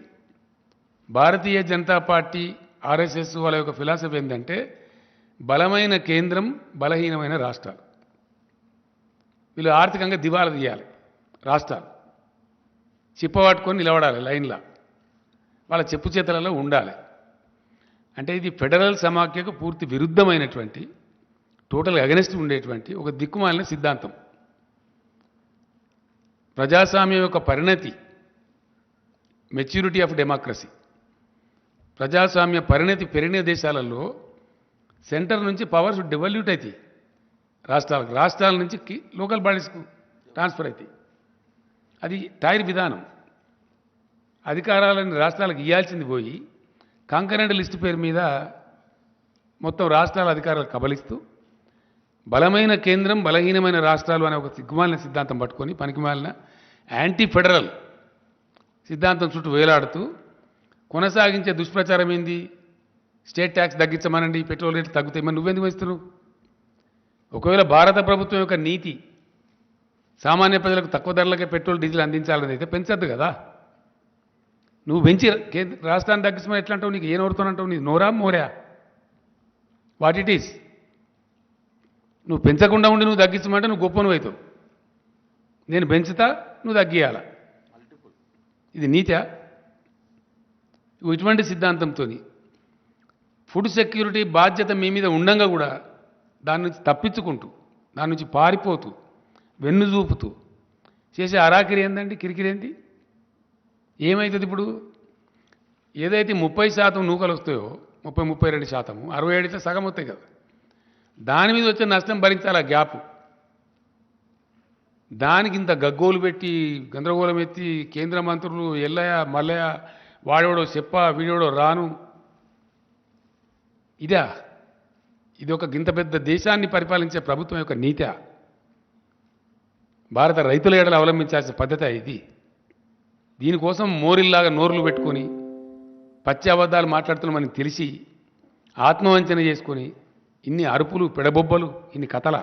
భారతీయ జనతా పార్టీ ఆర్ఎస్ఎస్ వాళ్ళ యొక్క ఫిలాసఫీ ఏంటంటే బలమైన కేంద్రం, బలహీనమైన రాష్ట్రాలు. వీళ్ళు ఆర్థికంగా దివాలా తీయాలి. రాష్ట్రాలు చిప్పబట్టుకొని నిలబడాలి లైన్లా, వాళ్ళ చెప్పు చేతలలో ఉండాలి. అంటే ఇది ఫెడరల్ సమాఖ్యకు పూర్తి విరుద్ధమైనటువంటి, టోటల్ అగెనిస్ట్ ఉండేటువంటి ఒక దిక్కుమాలిన సిద్ధాంతం. ప్రజాస్వామ్యం యొక్క పరిణతి, మెచ్యూరిటీ ఆఫ్ డెమోక్రసీ, ప్రజాస్వామ్య పరిణతి పెరిగిన దేశాలలో సెంటర్ నుంచి పవర్స్ డెవల్యూట్ అవుతాయి రాష్ట్రాలకు, రాష్ట్రాల నుంచి లోకల్ బాడీస్కు ట్రాన్స్ఫర్ అవుతాయి. అది టైర్ విధానం. అధికారాలను రాష్ట్రాలకు ఇవ్వాల్సింది పోయి కాంకరెంట్ లిస్టు పేరు మీద మొత్తం రాష్ట్రాల అధికారాలు కబలిస్తూ బలమైన కేంద్రం, బలహీనమైన రాష్ట్రాలు అనే ఒక సిగ్గుమాలిన సిద్ధాంతం పట్టుకొని పనికిమాలిన యాంటీ ఫెడరల్ సిద్ధాంతం చుట్టూ వేలాడుతూ కొనసాగించే దుష్ప్రచారం ఏంది? స్టేట్ ట్యాక్స్ తగ్గించమనండి, పెట్రోల్ రేట్లు తగ్గుతాయి. మరి నువ్వెందుకు వేస్తున్నావు? ఒకవేళ భారత ప్రభుత్వం యొక్క నీతి సామాన్య ప్రజలకు తక్కువ ధరలకే పెట్రోల్ డీజిల్ అందించాలని అయితే పెంచద్దు కదా. నువ్వు పెంచి రాష్ట్రాన్ని తగ్గించమని ఎట్లా అంటావు? నీకు ఏ నోరుతోనంటావు? నీ నోరా మోరా? What it is? నువ్వు పెంచకుండా ఉండి నువ్వు తగ్గించమంటే నువ్వు గొప్పను అవుతావు. నేను పెంచుతా, నువ్వు తగ్గియాల. ఇది నీతా? ఇటువంటి సిద్ధాంతంతో ఫుడ్ సెక్యూరిటీ బాధ్యత మీ మీద ఉండంగా కూడా దాని నుంచి తప్పించుకుంటూ, దాని నుంచి పారిపోతూ, వెన్ను చూపుతూ చేసే అరాకిరి ఏందండి? కిరికిరేంది? ఏమవుతుంది ఇప్పుడు? ఏదైతే 30% నూకలు వస్తాయో, 32%, 67 అయితే సగం వస్తాయి కదా, దాని మీద వచ్చే నష్టం భరించాలి. ఆ గ్యాప్, దానికి ఇంత గగ్గోలు పెట్టి గందరగోళం ఎత్తి కేంద్ర మంత్రులు ఎల్లయ్య మల్లయ్య, వాడేవాడో చెప్ప, వీడేవాడో రాను, ఇదా? ఇది ఒక గింత పెద్ద దేశాన్ని పరిపాలించే ప్రభుత్వం యొక్క నీతి? భారత రైతుల ఏడలు అవలంబించాల్సిన పద్ధతి ఇది. దీనికోసం మోరిల్లాగా నోర్లు పెట్టుకొని పచ్చి అబద్ధాలు మాట్లాడుతున్న మనకి తెలిసి ఆత్మవంచన చేసుకొని ఇన్ని అరుపులు, పెడబొబ్బలు, ఇన్ని కథల?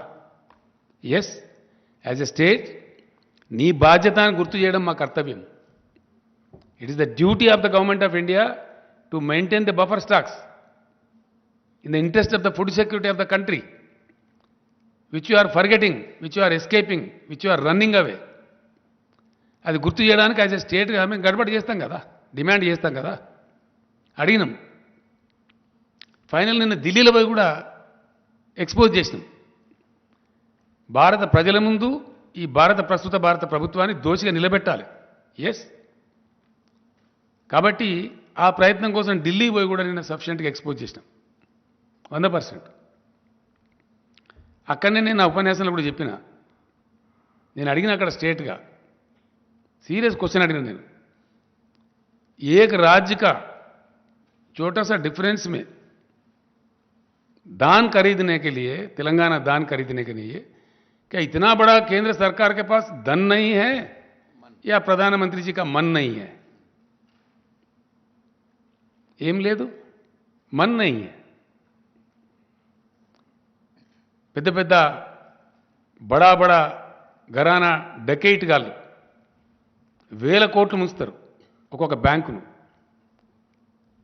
ఎస్, యాజ్ ఎ స్టేట్ నీ బాధ్యతను గుర్తు చేయడం మా కర్తవ్యం. It is the duty of the government of India to maintain the buffer stocks in the interest of the food security of the country, which you are forgetting, which you are escaping, which you are running away. అది గుర్తు చేయడానికి as a స్టేట్గా మేము గడబడి చేస్తాం కదా, demand చేస్తాం కదా, అడిగినాం. Final నిన్న ఢిల్లీలో పోయి కూడా ఎక్స్పోజ్ చేసినాం. భారత ప్రజల ముందు, ఈ ప్రస్తుత భారత ప్రభుత్వాన్ని దోషిగా నిలబెట్టాలి. ఎస్. కాబట్టి ఆ ప్రయత్నం కోసం ఢిల్లీ పోయి కూడా నేను సఫిషియెంట్గా ఎక్స్పోజ్ చేసినాం 100%. అక్కడనే నేను నా ఉపన్యాసంలో కూడా చెప్పిన, నేను అడిగిన అక్కడ స్ట్రేట్గా సీరియస్ క్వశ్చన్ అడిగిన నేను, एक राज्य का छोटा सा डिफरेंस में दान खरीदने के लिए, तेलंगाना दान खरीदने के लिए क्या इतना बड़ा केंद्र सरकार के पास धन नहीं है या प्रधानमंत्री जी का मन नहीं है? ఏం లేదు, मन नहीं है. పెద్ద పెద్ద బడా బడా ఘరానా డకెయిట్ గాళ్ళు వేల కోట్లు ముంచుతారు ఒక్కొక్క బ్యాంకును.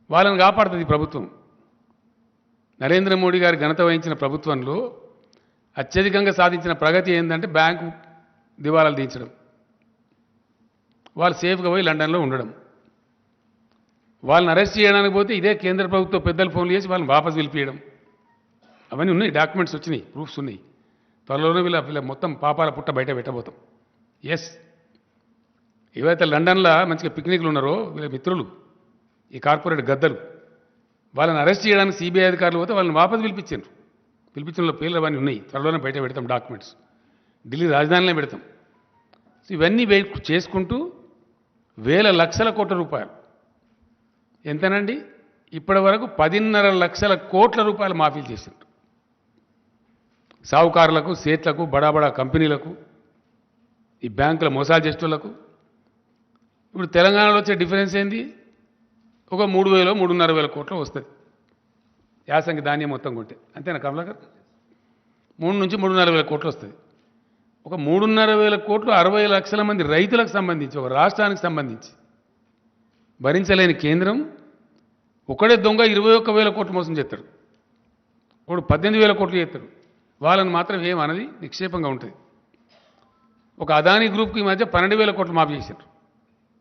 వాళ్ళని కాపాడుతుంది ప్రభుత్వం. నరేంద్ర మోడీ గారి ఘనత వహించిన ప్రభుత్వంలో అత్యధికంగా సాధించిన ప్రగతి ఏంటంటే బ్యాంకు దివాలాలు తీయించడం, వాళ్ళు సేఫ్గా పోయి లండన్లో ఉండడం. వాళ్ళని అరెస్ట్ చేయడానికి పోతే ఇదే కేంద్ర ప్రభుత్వ పెద్దలు ఫోన్లు చేసి వాళ్ళని వాపసు పిలిపియడం. అవన్నీ ఉన్నాయి, డాక్యుమెంట్స్ వచ్చినాయి, ప్రూఫ్స్ ఉన్నాయి. త్వరలోనే వీళ్ళ మొత్తం పాపాల పుట్ట బయట పెట్టబోతాం. ఎస్. ఏవైతే లండన్లో మంచిగా పిక్నిక్లు ఉన్నారో వీళ్ళ మిత్రులు, ఈ కార్పొరేట్ గద్దలు, వాళ్ళని అరెస్ట్ చేయడానికి సిబిఐ అధికారులు పోతే వాళ్ళని వాపసు పిలిపించారు. పిలిపించిన పేర్లు అవన్నీ ఉన్నాయి, త్వరలోనే బయట పెడతాం డాక్యుమెంట్స్. ఢిల్లీ రాజధానిలో పెడతాం. సో ఇవన్నీ చేసుకుంటూ వేల లక్షల కోట్ల రూపాయలు, ఎంతనండి ఇప్పటి వరకు 10.5 లక్షల కోట్ల రూపాయలు మాఫీలు చేశారు సావుకారులకు, సేట్లకు, బడా కంపెనీలకు, ఈ బ్యాంకుల మోసాలు చేసేటోళ్లకు. ఇప్పుడు తెలంగాణలో వచ్చే డిఫరెన్స్ ఏంది? ఒక 3,000 3,500 కోట్లు వస్తుంది యాసంగి ధాన్యం మొత్తం కొంటే. అంతేనా కమలాకర్? 3 నుంచి 3,500 కోట్లు వస్తుంది. ఒక 3,500 కోట్లు 60 లక్షల మంది రైతులకు సంబంధించి, ఒక రాష్ట్రానికి సంబంధించి భరించలేని కేంద్రం ఒకడే దొంగ 21,000 కోట్లు మోసం చేస్తాడు, ఒకడు 18,000 కోట్లు చేస్తాడు. వాళ్ళని మాత్రం ఏమన్నది నిక్షేపంగా ఉంటుంది. ఒక అదానీ గ్రూప్కి ఈ మధ్య 12,000 కోట్లు మాఫీ చేశారు.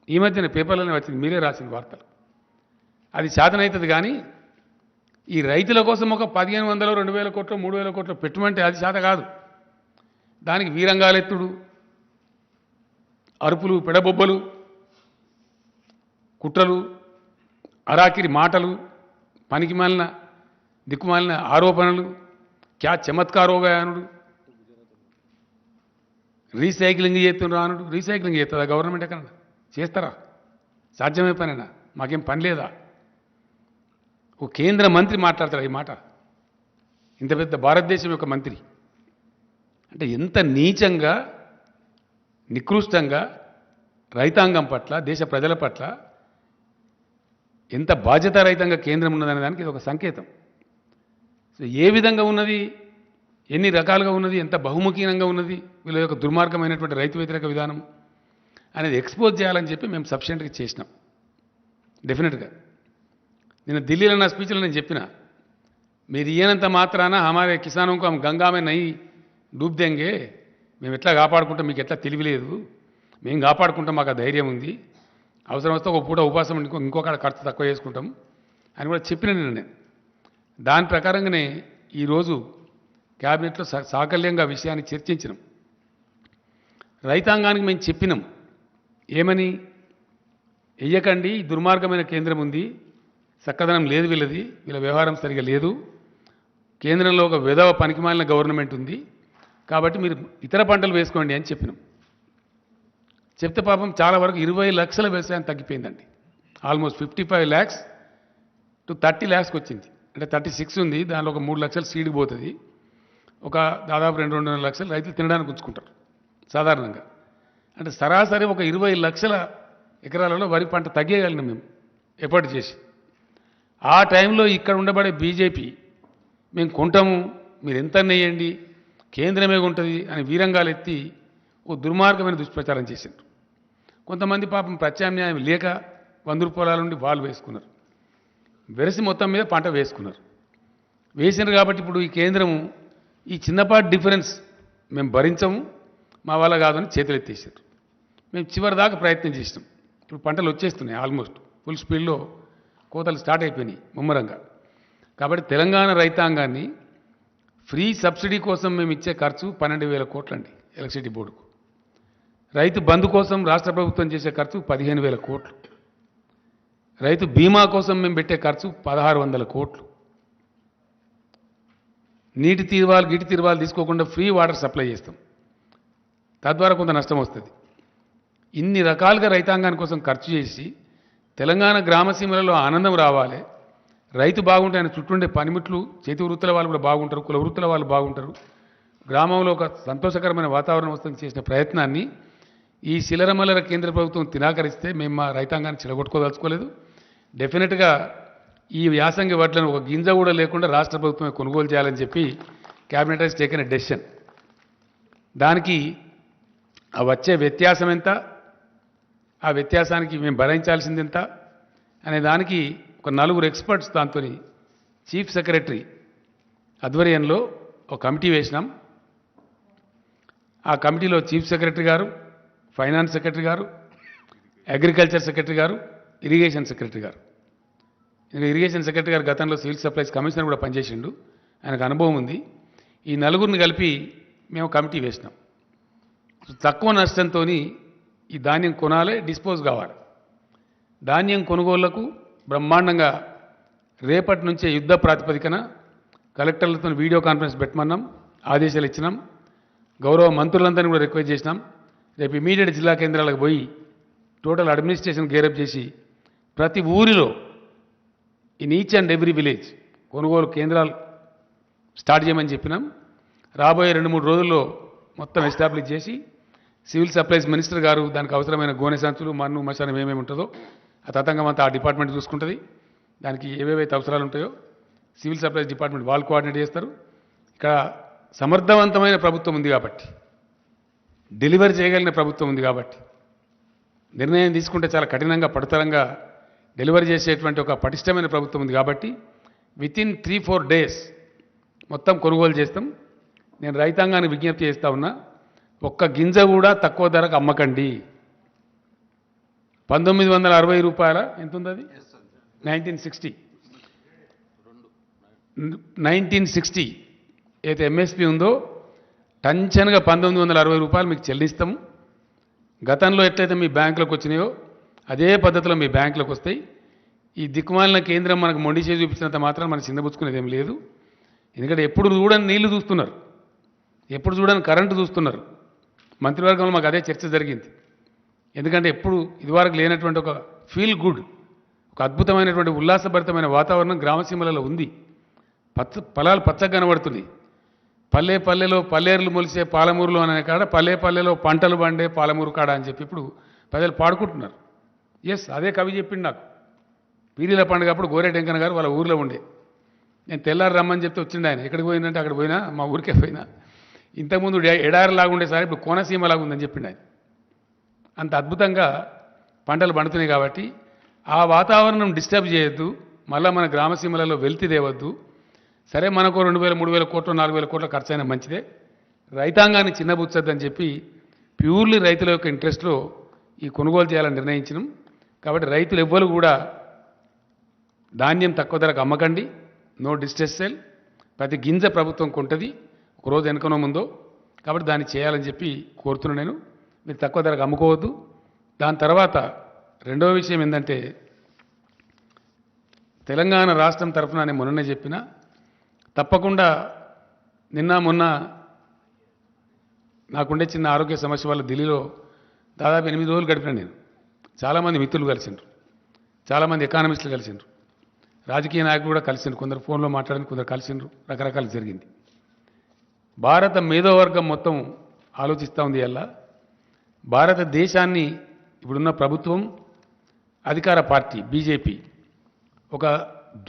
ఈ మధ్యన పేపర్లోనే వచ్చింది, మీరే రాసిన వార్తలు. అది శాతనవుతుంది. కానీ ఈ రైతుల కోసం ఒక 1,500 2,000 కోట్లు 3,000 కోట్లు పెట్టుమంటే అది శాత కాదు. దానికి వీరంగాలెత్తుడు, అరుపులు, పెడబొబ్బలు, కుట్రలు, అరాకిరి మాటలు, పనికిమాలిన దిక్కుమాలిన ఆరోపణలు, క్యా చమత్కారోగాయనుడు, రీసైక్లింగ్ చేస్తున్నాడు. రీసైక్లింగ్ చేస్తుందా గవర్నమెంట్? ఎక్కడ చేస్తారా? సాధ్యమే పనేనా? మాకేం పని లేదా? ఓ కేంద్ర మంత్రి మాట్లాడతాడు ఈ మాట, ఇంత పెద్ద భారతదేశం యొక్క మంత్రి. అంటే ఎంత నీచంగా, నికృష్టంగా రైతాంగం పట్ల, దేశ ప్రజల పట్ల ఎంత బాధ్యతారహితంగా కేంద్రం ఉన్నదనే దానికి ఇది ఒక సంకేతం. సో ఏ విధంగా ఉన్నది, ఎన్ని రకాలుగా ఉన్నది, ఎంత బహుముఖీనంగా ఉన్నది, వీళ్ళ యొక్క దుర్మార్గమైనటువంటి రైతు వ్యతిరేక విధానం అనేది ఎక్స్పోజ్ చేయాలని చెప్పి మేము సఫిషియెంట్గా చేసినాం. డెఫినెట్గా నేను ఢిల్లీలో నా స్పీచ్లో నేను చెప్పిన, మీరు ఇయ్యనంత మాత్రాన హమారే కిసానంకు హమ్ గంగామే నై డూబ్ దెంగే, మేము ఎట్లా కాపాడుకుంటాం, మీకు ఎట్లా తెలియలేదు, మేము కాపాడుకుంటాం, మాకు ఆ ధైర్యం ఉంది, అవసరం వస్తే ఒక పూట ఉపాసం ఇంకొక ఖర్చు తక్కువ చేసుకుంటాం అని కూడా చెప్పిన నేను. దాని ప్రకారంగానే ఈరోజు క్యాబినెట్లో సాకల్యంగా విషయాన్ని చర్చించినాం. రైతాంగానికి మేము చెప్పినాం ఏమని, వెయ్యకండి, దుర్మార్గమైన కేంద్రం ఉంది, చక్కదనం లేదు వీళ్ళది, వీళ్ళ వ్యవహారం సరిగా లేదు, కేంద్రంలో ఒక విధవ పనికిమాలిన గవర్నమెంట్ ఉంది, కాబట్టి మీరు ఇతర పంటలు వేసుకోండి అని చెప్పినాం. చెప్తే పాపం చాలా వరకు 20 లక్షల వ్యవసాయం తగ్గిపోయిందండి. ఆల్మోస్ట్ 55 lakhs to 30 lakhsకి వచ్చింది. అంటే 36 ఉంది, దానిలో ఒక 3 లక్షలు సీడ్కి పోతుంది, ఒక దాదాపు 2-2.5 లక్షలు రైతులు తినడానికి ఉంచుకుంటారు సాధారణంగా. అంటే సరాసరి ఒక 20 లక్షల ఎకరాలలో వరి పంట తగ్గేయగలిగినాం మేము ఎఫర్ట్ చేసి. ఆ టైంలో ఇక్కడ ఉండబడే బీజేపీ మేము కొంటాము, మీరు ఎంత నెయ్యండి, కేంద్రమే ఉంటుంది అని వీరంగాలు ఎత్తి ఓ దుర్మార్గమైన దుష్ప్రచారం చేశారు. కొంతమంది పాపం ప్రత్యామ్నాయం లేక 100 రూపాయల నుండి వాళ్ళు వేసుకున్నారు, వెరసి మొత్తం మీద పంట వేసుకున్నారు. వేసినారు కాబట్టి ఇప్పుడు ఈ కేంద్రము ఈ చిన్నపాటి డిఫరెన్స్ మేము భరించము, మా వల్ల కాదని చేతులు ఎత్తేసారు. మేము చివరి దాకా ప్రయత్నం చేసినాం. ఇప్పుడు పంటలు వచ్చేస్తున్నాయి, ఆల్మోస్ట్ ఫుల్ స్పీడ్లో కోతలు స్టార్ట్ అయిపోయినాయి ముమ్మరంగా. కాబట్టి తెలంగాణ రైతాంగాన్ని ఫ్రీ సబ్సిడీ కోసం మేము ఇచ్చే ఖర్చు 12,000 కోట్లండి ఎలక్ట్రిసిటీ బోర్డుకు. రైతు బంధు కోసం రాష్ట్ర ప్రభుత్వం చేసే ఖర్చు 15,000 కోట్లు. రైతు బీమా కోసం మేము పెట్టే ఖర్చు 1,600 కోట్లు. నీటి తీర్వాలు గిటి తీర్వాలు తీసుకోకుండా ఫ్రీ వాటర్ సప్లై చేస్తాం. తద్వారా కొంత నష్టం వస్తుంది. ఇన్ని రకాలుగా రైతాంగాని కోసం ఖర్చు చేసి తెలంగాణ గ్రామసీమలలో ఆనందం రావాలి, రైతు బాగుంటే ఆయన చుట్టూండే పనిముట్లు చేతి వృత్తుల వాళ్ళు కూడా బాగుంటారు, కుల వృత్తుల వాళ్ళు బాగుంటారు, గ్రామంలో ఒక సంతోషకరమైన వాతావరణం వస్తుంది చేసిన ప్రయత్నాన్ని ఈ శిలరమల్లర కేంద్ర ప్రభుత్వం తినాకరిస్తే మేము మా రైతాంగాన్ని చెడగొట్టుకోదలుచుకోలేదు. డెఫినెట్గా ఈ యాసంగి వడ్లను ఒక గింజ కూడా లేకుండా రాష్ట్ర ప్రభుత్వమే కొనుగోలు చేయాలని చెప్పి cabinet has taken a decision. దానికి ఆ వచ్చే వ్యత్యాసం ఎంత, ఆ వ్యత్యాసానికి మేము భరించాల్సింది ఎంత అనే దానికి ఒక 4 ఎక్స్పర్ట్స్ దాంతో చీఫ్ సెక్రటరీ ఆధ్వర్యంలో ఒక కమిటీ వేసినాం. ఆ కమిటీలో చీఫ్ సెక్రటరీ గారు, ఫైనాన్స్ సెక్రటరీ గారు, అగ్రికల్చర్ సెక్రటరీ గారు, ఇరిగేషన్ సెక్రటరీ గారు. ఇరిగేషన్ సెక్రటరీ గారు గతంలో సివిల్ సప్లైస్ కమిషనర్ కూడా పనిచేసిండు, ఆయనకు అనుభవం ఉంది. ఈ నలుగురిని కలిపి మేము కమిటీ వేసినాం. తక్కువ నష్టంతో ఈ ధాన్యం కొనాలి, డిస్పోజ్ కావాలి. ధాన్యం కొనుగోళ్లకు బ్రహ్మాండంగా రేపటి నుంచే యుద్ధ ప్రాతిపదికన కలెక్టర్లతో వీడియో కాన్ఫరెన్స్ పెట్టమన్నాం, ఆదేశాలు ఇచ్చినాం. గౌరవ మంత్రులందరినీ కూడా రిక్వెస్ట్ చేసినాం. రేపు ఇమీడియట్ జిల్లా కేంద్రాలకు పోయి టోటల్ అడ్మినిస్ట్రేషన్ గేరప్ చేసి ప్రతి ఊరిలో in each and every village కొనుగోలు కేంద్రాలు స్టార్ట్ చేయమని చెప్పినాం. రాబోయే 2-3 రోజుల్లో మొత్తం ఎస్టాబ్లిష్ చేసి సివిల్ సప్లైస్ మినిస్టర్ గారు దానికి అవసరమైన గోనె సంచులు, మన్ను, మశానం ఏమేమి ఉంటుందో ఆ తతంగం అంతా ఆ డిపార్ట్మెంట్ చూసుకుంటుంది. దానికి ఏవేవైతే అవసరాలు ఉంటాయో సివిల్ సప్లైస్ డిపార్ట్మెంట్ వాళ్ళు కోఆర్డినేట్ చేస్తారు. ఇక్కడ సమర్థవంతమైన ప్రభుత్వం ఉంది కాబట్టి, డెలివరీ చేయగలిగిన ప్రభుత్వం ఉంది కాబట్టి, నిర్ణయం తీసుకుంటే చాలా కఠినంగా పడతరంగా డెలివరీ చేసేటువంటి ఒక పటిష్టమైన ప్రభుత్వం ఉంది కాబట్టి వితిన్ 3-4 డేస్ మొత్తం కొనుగోలు చేస్తాం. నేను రైతాంగానికి విజ్ఞప్తి చేస్తా ఉన్నా, ఒక్క గింజ కూడా తక్కువ ధరకు అమ్మకండి. 1960 రూపాయల ఎంత ఉంది అది, 1960 అయితే ఎంఎస్పి ఉందో టంచన్గా 1960 రూపాయలు మీకు చెల్లిస్తాము. గతంలో ఎట్లయితే మీ బ్యాంకులకు వచ్చినాయో అదే పద్ధతిలో మీ బ్యాంకులకు వస్తాయి. ఈ దిక్కుమాలిన కేంద్రం మనకు మొండి చేసి చూపించినంత మాత్రం మనం చిన్నబుచ్చుకునేది ఏం లేదు. ఎందుకంటే ఎప్పుడు చూడని నీళ్లు చూస్తున్నారు, ఎప్పుడు చూడని కరెంటు చూస్తున్నారు. మంత్రివర్గంలో మాకు అదే చర్చ జరిగింది. ఎందుకంటే ఎప్పుడు ఇదివరకు లేనటువంటి ఒక ఫీల్ గుడ్, ఒక అద్భుతమైనటువంటి ఉల్లాసభరితమైన వాతావరణం గ్రామసీమలలో ఉంది. పొలాలు పచ్చగా కనబడుతున్నాయి. పల్లె పల్లెలో పల్లేరులు మొలిసే పాలమూరులో అనే కాడ పల్లె పల్లెలో పంటలు పండే పాలమూరు కాడ అని చెప్పి ఇప్పుడు ప్రజలు పాడుకుంటున్నారు. ఎస్, అదే కవి చెప్పిండు నాకు. పీరీల పండుగ అప్పుడు గోరెటెంకన్న గారు వాళ్ళ ఊర్లో ఉండే, నేను తెల్లారి రమ్మని చెప్తే వచ్చిండు ఆయన. ఎక్కడికి పోయిందంటే అక్కడ పోయినా, మా ఊరికే పోయినా. ఇంతకుముందు ఎడారిలాగా ఉండేసారి ఇప్పుడు కోనసీమలాగా ఉందని చెప్పిండు ఆయన. అంత అద్భుతంగా పంటలు పండుతున్నాయి కాబట్టి ఆ వాతావరణం డిస్టర్బ్ చేయొద్దు, మళ్ళీ మన గ్రామసీమలలో వెల్తి తేవద్దు. సరే, మనకు 2,000-3,000 కోట్లు 4,000 కోట్ల ఖర్చు అయినా మంచిదే, రైతాంగాన్ని చిన్నబుచ్చొద్దని చెప్పి ప్యూర్లీ రైతుల యొక్క ఇంట్రెస్ట్లో ఈ కొనుగోలు చేయాలని నిర్ణయించినాం. కాబట్టి రైతులు ఎవ్వరు కూడా ధాన్యం తక్కువ ధరకు అమ్మకండి, నో డిస్ట్రెస్ సేల్. ప్రతి గింజ ప్రభుత్వం కొంటుంది, ఒకరోజు వెనకనో ముందో. కాబట్టి దాన్ని చేయాలని చెప్పి కోరుతున్నాను నేను. మీరు తక్కువ ధరకు అమ్ముకోవద్దు. దాని తర్వాత రెండవ విషయం ఏంటంటే, తెలంగాణ రాష్ట్రం తరఫున నేను మొన్ననే చెప్పిన, తప్పకుండా నిన్న మొన్న నాకుండే చిన్న ఆరోగ్య సమస్య వల్ల ఢిల్లీలో దాదాపు 8 రోజులు గడిపిన నేను. చాలామంది మిత్రులు కలిసిండ్రు, చాలామంది ఎకానమిస్టులు కలిసిండ్రు, రాజకీయ నాయకులు కూడా కలిసిండ్రు, కొందరు ఫోన్లో మాట్లాడింది, కొందరు కలిసిండ్రు, రకరకాలు జరిగింది. భారత మేధోవర్గం మొత్తం ఆలోచిస్తూ ఉంది. అలా భారతదేశాన్ని ఇప్పుడున్న ప్రభుత్వం, అధికార పార్టీ బీజేపీ ఒక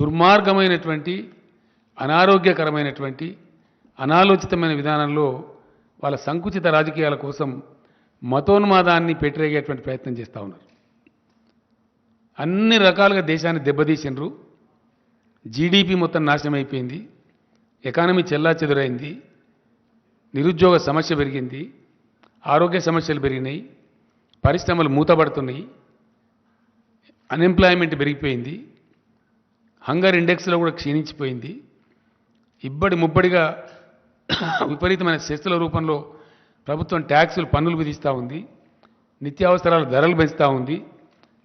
దుర్మార్గమైనటువంటి, అనారోగ్యకరమైనటువంటి, అనాలోచితమైన విధానంలో వాళ్ళ సంకుచిత రాజకీయాల కోసం మతోన్మాదాన్ని పెట్టరేగేటువంటి ప్రయత్నం చేస్తూ ఉన్నారు. అన్ని రకాలుగా దేశాన్ని దెబ్బతీసిండ్రు. జీడిపి మొత్తం నాశనం అయిపోయింది, ఎకానమీ చెల్లాచెదురైంది, నిరుద్యోగ సమస్య పెరిగింది, ఆరోగ్య సమస్యలు పెరిగినాయి, పరిశ్రమలు మూతపడుతున్నాయి, అన్ఎంప్లాయ్మెంట్ పెరిగిపోయింది, హంగర్ ఇండెక్స్లో కూడా క్షీణించిపోయింది. ఇబ్బడి ముబ్బడిగా విపరీతమైన సెస్సుల రూపంలో ప్రభుత్వం ట్యాక్సులు పన్నులు విధిస్తూ ఉంది. నిత్యావసరాల ధరలు పెంచుతూ ఉంది,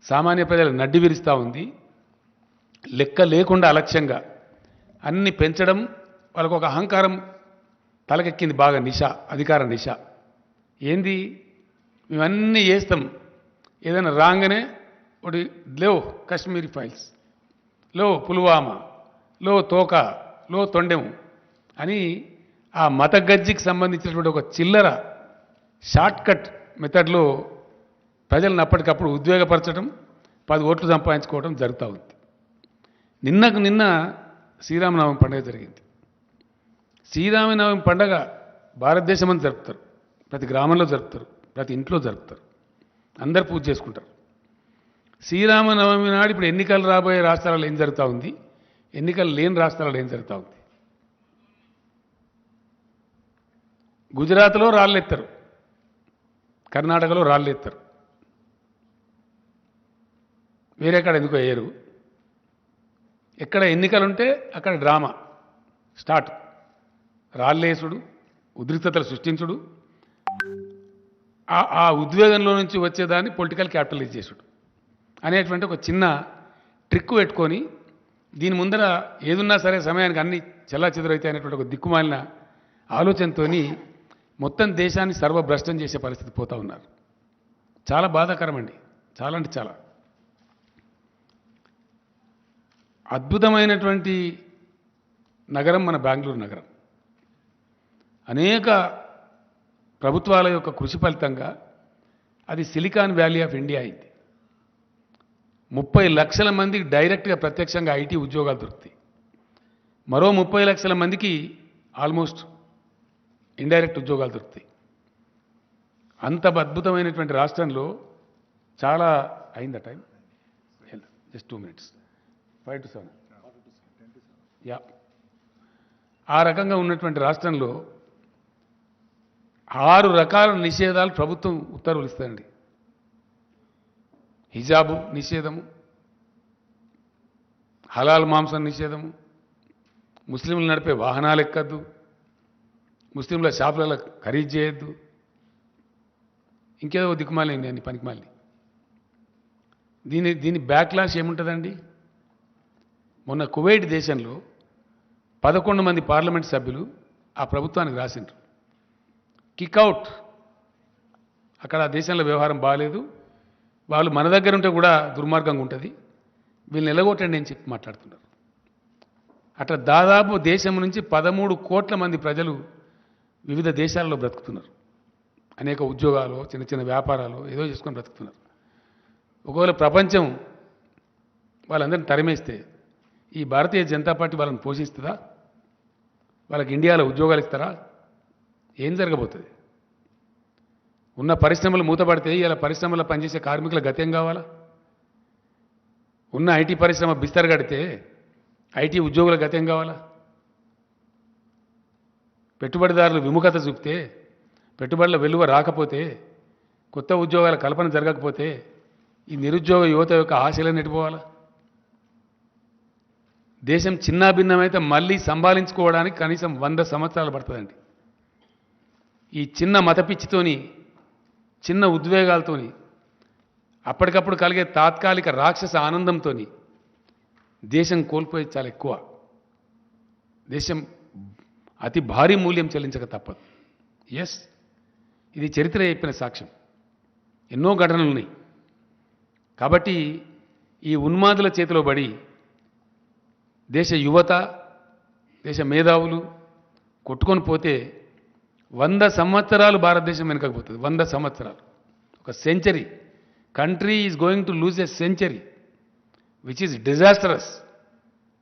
సామాన్య ప్రజలు నడ్డి విరుస్తూ ఉంది. లెక్క లేకుండా అలక్ష్యంగా అన్ని పెంచడం, వాళ్ళకు ఒక అహంకారం తలకెక్కింది బాగా, నిష, అధికార నిష. ఏంది మేమన్నీ చేస్తాం, ఏదైనా రాగానే ఒకటి లో కాశ్మీరీ ఫైల్స్, లో పుల్వామా, లో తోక, లో తొండెం అని ఆ మత గజ్జికి సంబంధించినటువంటి ఒక చిల్లర షార్ట్కట్ మెథడ్లో ప్రజలను అప్పటికప్పుడు ఉద్వేగపరచడం, 10 ఓట్లు సంపాదించుకోవడం జరుగుతూ ఉంది. నిన్నకు నిన్న శ్రీరామనవమి పండుగ జరిగింది. శ్రీరామనవమి పండుగ భారతదేశం అంతా జరుపుతారు, ప్రతి గ్రామంలో జరుపుతారు, ప్రతి ఇంట్లో జరుపుతారు, అందరు పూజ చేసుకుంటారు. శ్రీరామనవమి నాడు ఇప్పుడు ఎన్నికలు రాబోయే రాష్ట్రాలలో ఏం జరుగుతూ ఉంది, ఎన్నికలు లేని రాష్ట్రాలలో ఏం జరుగుతూ ఉంది. గుజరాత్లో రాళ్ళెత్తారు, కర్ణాటకలో రాళ్ళెత్తారు, వేరేకాడ ఎందుకు వేయరు. ఎక్కడ ఎన్నికలుంటే అక్కడ డ్రామా స్టార్ట్, రాళ్ళేసుడు, ఉద్రిక్తతలు సృష్టించుడు, ఆ ఉద్వేగంలో నుంచి వచ్చేదాన్ని పొలిటికల్ క్యాపిటలైజ్ చేసుడు అనేటువంటి ఒక చిన్న ట్రిక్ పెట్టుకొని దీని ముందర ఏదున్నా సరే సమయానికి అన్ని చెల్లాచెదురైతే అనేటువంటి ఒక దిక్కుమాలిన ఆలోచనతో మొత్తం దేశాన్ని సర్వభ్రష్టం చేసే పరిస్థితి పోతూ ఉన్నారు. చాలా బాధాకరమండి, చాలా అంటే చాలా. అద్భుతమైనటువంటి నగరం మన బెంగళూరు నగరం. అనేక ప్రభుత్వాల యొక్క కృషి ఫలితంగా అది సిలికాన్ వ్యాలీ ఆఫ్ ఇండియా అయింది. 30 లక్షల మందికి డైరెక్ట్గా ప్రత్యక్షంగా ఐటీ ఉద్యోగాలు దొరుకుతాయి. మరో 30 లక్షల మందికి ఆల్మోస్ట్ ఇండైరెక్ట్ ఉద్యోగాలు దొరుకుతాయి. అంత అద్భుతమైనటువంటి రాష్ట్రంలో చాలా అయిందా time, just 2 minutes, 5 to 7, yeah. ఆ రకంగా ఉన్నటువంటి రాష్ట్రంలో 6 రకాల నిషేధాలు ప్రభుత్వం ఉత్తర్వులు ఇస్తాయండి. హిజాబు నిషేధము, హలాల్ మాంసం నిషేధము, ముస్లింలు నడిపే వాహనాలు ఎక్కద్దు, ముస్లింల షాపులలో ఖరీదు చేయొద్దు, ఇంకేదో దిక్కుమాలింది అండి, పనికిమాలి. దీని బ్యాక్లాష్ ఏముంటుందండి? మొన్న కువైట్ దేశంలో 11 మంది పార్లమెంట్ సభ్యులు ఆ ప్రభుత్వానికి రాసిండ్రు, కిక్అవుట్. అక్కడ ఆ దేశంలో వ్యవహారం బాగాలేదు, వాళ్ళు మన దగ్గర ఉంటే కూడా దుర్మార్గంగా ఉంటుంది, వీళ్ళని ఎలగొట్టండి అని చెప్పి మాట్లాడుతున్నారు. అట్లా దాదాపు దేశం నుంచి 13 కోట్ల మంది ప్రజలు వివిధ దేశాల్లో బ్రతుకుతున్నారు. అనేక ఉద్యోగాలు, చిన్న చిన్న వ్యాపారాలు ఏదో చేసుకొని బ్రతుకుతున్నారు. ఒకవేళ ప్రపంచం వాళ్ళందరినీ తరిమేస్తే ఈ భారతీయ జనతా పార్టీ వాళ్ళని పోషిస్తుందా? వాళ్ళకి ఇండియాలో ఉద్యోగాలు ఇస్తారా? ఏం జరగబోతుంది? ఉన్న పరిశ్రమలు మూతపడితే ఇలా పరిశ్రమలో పనిచేసే కార్మికుల గతేం కావాలా? ఉన్న ఐటీ పరిశ్రమ బిస్తర్ కడితే ఐటీ ఉద్యోగుల గతేం కావాలా? పెట్టుబడిదారులు విముఖత చూపితే, పెట్టుబడుల వెలువ రాకపోతే, కొత్త ఉద్యోగాల కల్పన జరగకపోతే ఈ నిరుద్యోగ యువత యొక్క ఆశలను ఎటుపోవాలా? దేశం చిన్నాభిన్నమైతే మళ్ళీ సంభాళించుకోవడానికి కనీసం 100 సంవత్సరాలు పడుతుందండి. ఈ చిన్న మతపిచ్చితోని, చిన్న ఉద్వేగాలతోని, అప్పటికప్పుడు కలిగే తాత్కాలిక రాక్షస ఆనందంతో దేశం కోల్పోయేది చాలా ఎక్కువ. దేశం అతి భారీ మూల్యం చెల్లించక తప్పదు. ఎస్, ఇది చరిత్ర చెప్పిన సాక్ష్యం. ఎన్నో ఘటనలు ఉన్నాయి. కాబట్టి ఈ ఉన్మాదుల చేతిలో పడి దేశ యువత, దేశ మేధావులు కొట్టుకొని పోతే 100 సంవత్సరాలు భారతదేశం వెనుకపోతుంది. 100 సంవత్సరాలు, ఒక century. Country is going to lose a century which is disastrous,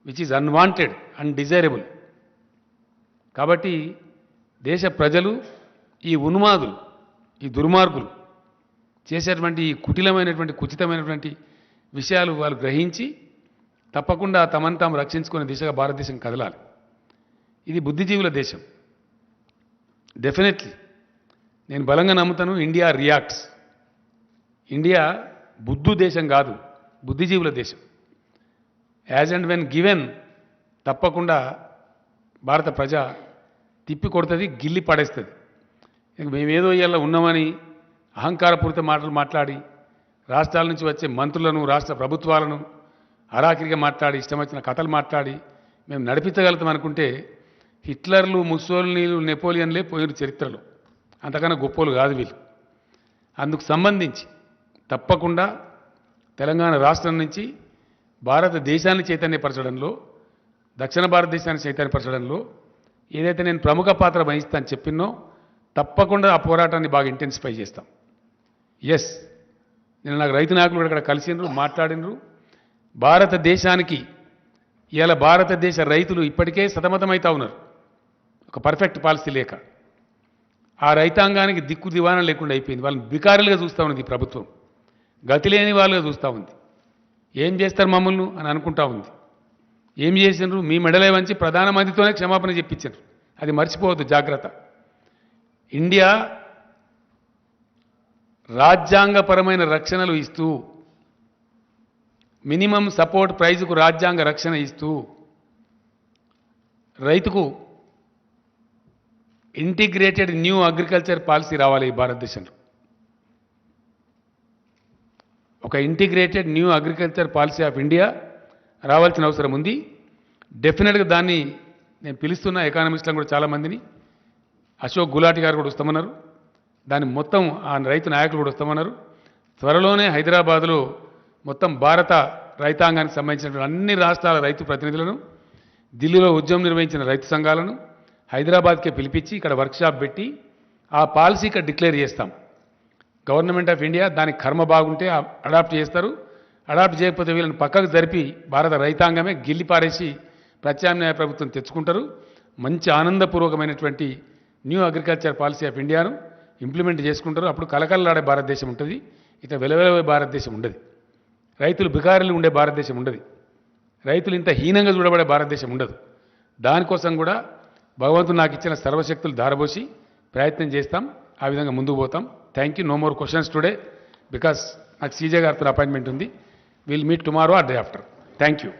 which is unwanted, undesirable. కాబట్టి దేశ ప్రజలు, ఈ ఉన్మాదులు, ఈ దుర్మార్గులు చేసేటువంటి ఈ కుటిలమైనటువంటి, కుచితమైనటువంటి విషయాలు వాళ్ళు గ్రహించి తప్పకుండా తమను తాము రక్షించుకునే దిశగా భారతదేశం కదలాలి. ఇది బుద్ధిజీవుల దేశం. డెఫినెట్లీ నేను బలంగా నమ్ముతాను, ఇండియా రియాక్ట్స్. ఇండియా బుద్ధు దేశం కాదు, బుద్ధిజీవుల దేశం. యాజ్ అండ్ వెన్ గివెన్ తప్పకుండా భారత ప్రజ తిప్పి కొడుతుంది, గిల్లి పడేస్తుంది. మేమేదో ఇవాళ ఉన్నామని అహంకారపూరిత మాటలు మాట్లాడి రాష్ట్రాల నుంచి వచ్చే మంత్రులను రాష్ట్ర ప్రభుత్వాలను అరాకిరిగా మాట్లాడి ఇష్టం వచ్చిన కథలు మాట్లాడి మేము నడిపించగలుగుతాం అనుకుంటే హిట్లర్లు ముస్సోలినీలు నెపోలియన్లే పోయిన చరిత్రలో అంతకన్నా గొప్పలు కాదు వీళ్ళు. అందుకు సంబంధించి తప్పకుండా తెలంగాణ రాష్ట్రం నుంచి భారతదేశాన్ని చైతన్యపరచడంలో దక్షిణ భారతదేశాన్ని చైతన్యపరచడంలో ఏదైతే నేను ప్రముఖ పాత్ర వహిస్తాను చెప్పినో తప్పకుండా ఆ పోరాటాన్ని బాగా ఇంటెన్సిఫై చేస్తాం. ఎస్, నేను నాకు రైతు నాయకులు కూడా ఇక్కడ కలిసినరు, మాట్లాడినరు. భారతదేశానికి ఇవాళ భారతదేశ రైతులు ఇప్పటికే సతమతమవుతా ఉన్నారు ఒక పర్ఫెక్ట్ పాలసీ లేక. ఆ రైతాంగానికి దిక్కు దివాణం లేకుండా అయిపోయింది. వాళ్ళని బికారులుగా చూస్తూ ఉంది ఈ ప్రభుత్వం, గతి లేని వాళ్ళుగా చూస్తూ ఉంది. ఏం చేస్తారు మమ్మల్ని అని అనుకుంటా ఉంది. ఏం చేసినారు? మీ మెడలే వంచి ప్రధానమంత్రితోనే క్షమాపణ చెప్పించారు. అది మర్చిపోవద్దు, జాగ్రత్త. ఇండియా రాజ్యాంగపరమైన రక్షణలు ఇస్తూ మినిమం సపోర్ట్ ప్రైజ్కు రాజ్యాంగ రక్షణ ఇస్తూ రైతుకు ఇంటిగ్రేటెడ్ న్యూ అగ్రికల్చర్ పాలసీ రావాలి ఈ భారతదేశంలో. ఒక integrated new agriculture policy of India రావాల్సిన అవసరం ఉంది. డెఫినెట్గా దాన్ని నేను పిలుస్తున్న ఎకానమిస్టులను కూడా చాలామందిని, అశోక్ గులాటి గారు కూడా వస్తామన్నారు, దాన్ని మొత్తం ఆ రైతు నాయకులు కూడా వస్తామన్నారు. త్వరలోనే హైదరాబాదులో మొత్తం భారత రైతాంగానికి సంబంధించినటువంటి అన్ని రాష్ట్రాల రైతు ప్రతినిధులను, ఢిల్లీలో ఉద్యమం నిర్వహించిన రైతు సంఘాలను హైదరాబాద్కే పిలిపించి ఇక్కడ వర్క్షాప్ పెట్టి ఆ పాలసీ ఇక్కడ డిక్లేర్ చేస్తాం. గవర్నమెంట్ ఆఫ్ ఇండియా దానికి కర్మ బాగుంటే అడాప్ట్ చేస్తారు, అడాప్ట్ చేయకపోతే వీళ్ళని పక్కకు జరిపి భారత రైతాంగమే గిల్లిపారేసి ప్రత్యామ్నాయ ప్రభుత్వం తెచ్చుకుంటారు. మంచి ఆనందపూర్వకమైనటువంటి న్యూ అగ్రికల్చర్ పాలసీ ఆఫ్ ఇండియాను ఇంప్లిమెంట్ చేసుకుంటారు. అప్పుడు కలకలలాడే భారతదేశం ఉంటుంది, ఇక వెలవెలవే భారతదేశం ఉండదు. రైతులు బికారులు ఉండే భారతదేశం ఉండదు, రైతులు ఇంత హీనంగా చూడబడే భారతదేశం ఉండదు. దానికోసం కూడా భగవంతుడు నాకు ఇచ్చిన సర్వశక్తులు ధారబోసి ప్రయత్నం చేస్తాం, ఆ విధంగా ముందుకు పోతాం. Thank you. No more questions today because నాకు సీజే గారితో అపాయింట్మెంట్ ఉంది. Will meet tomorrow or day after. Thank you.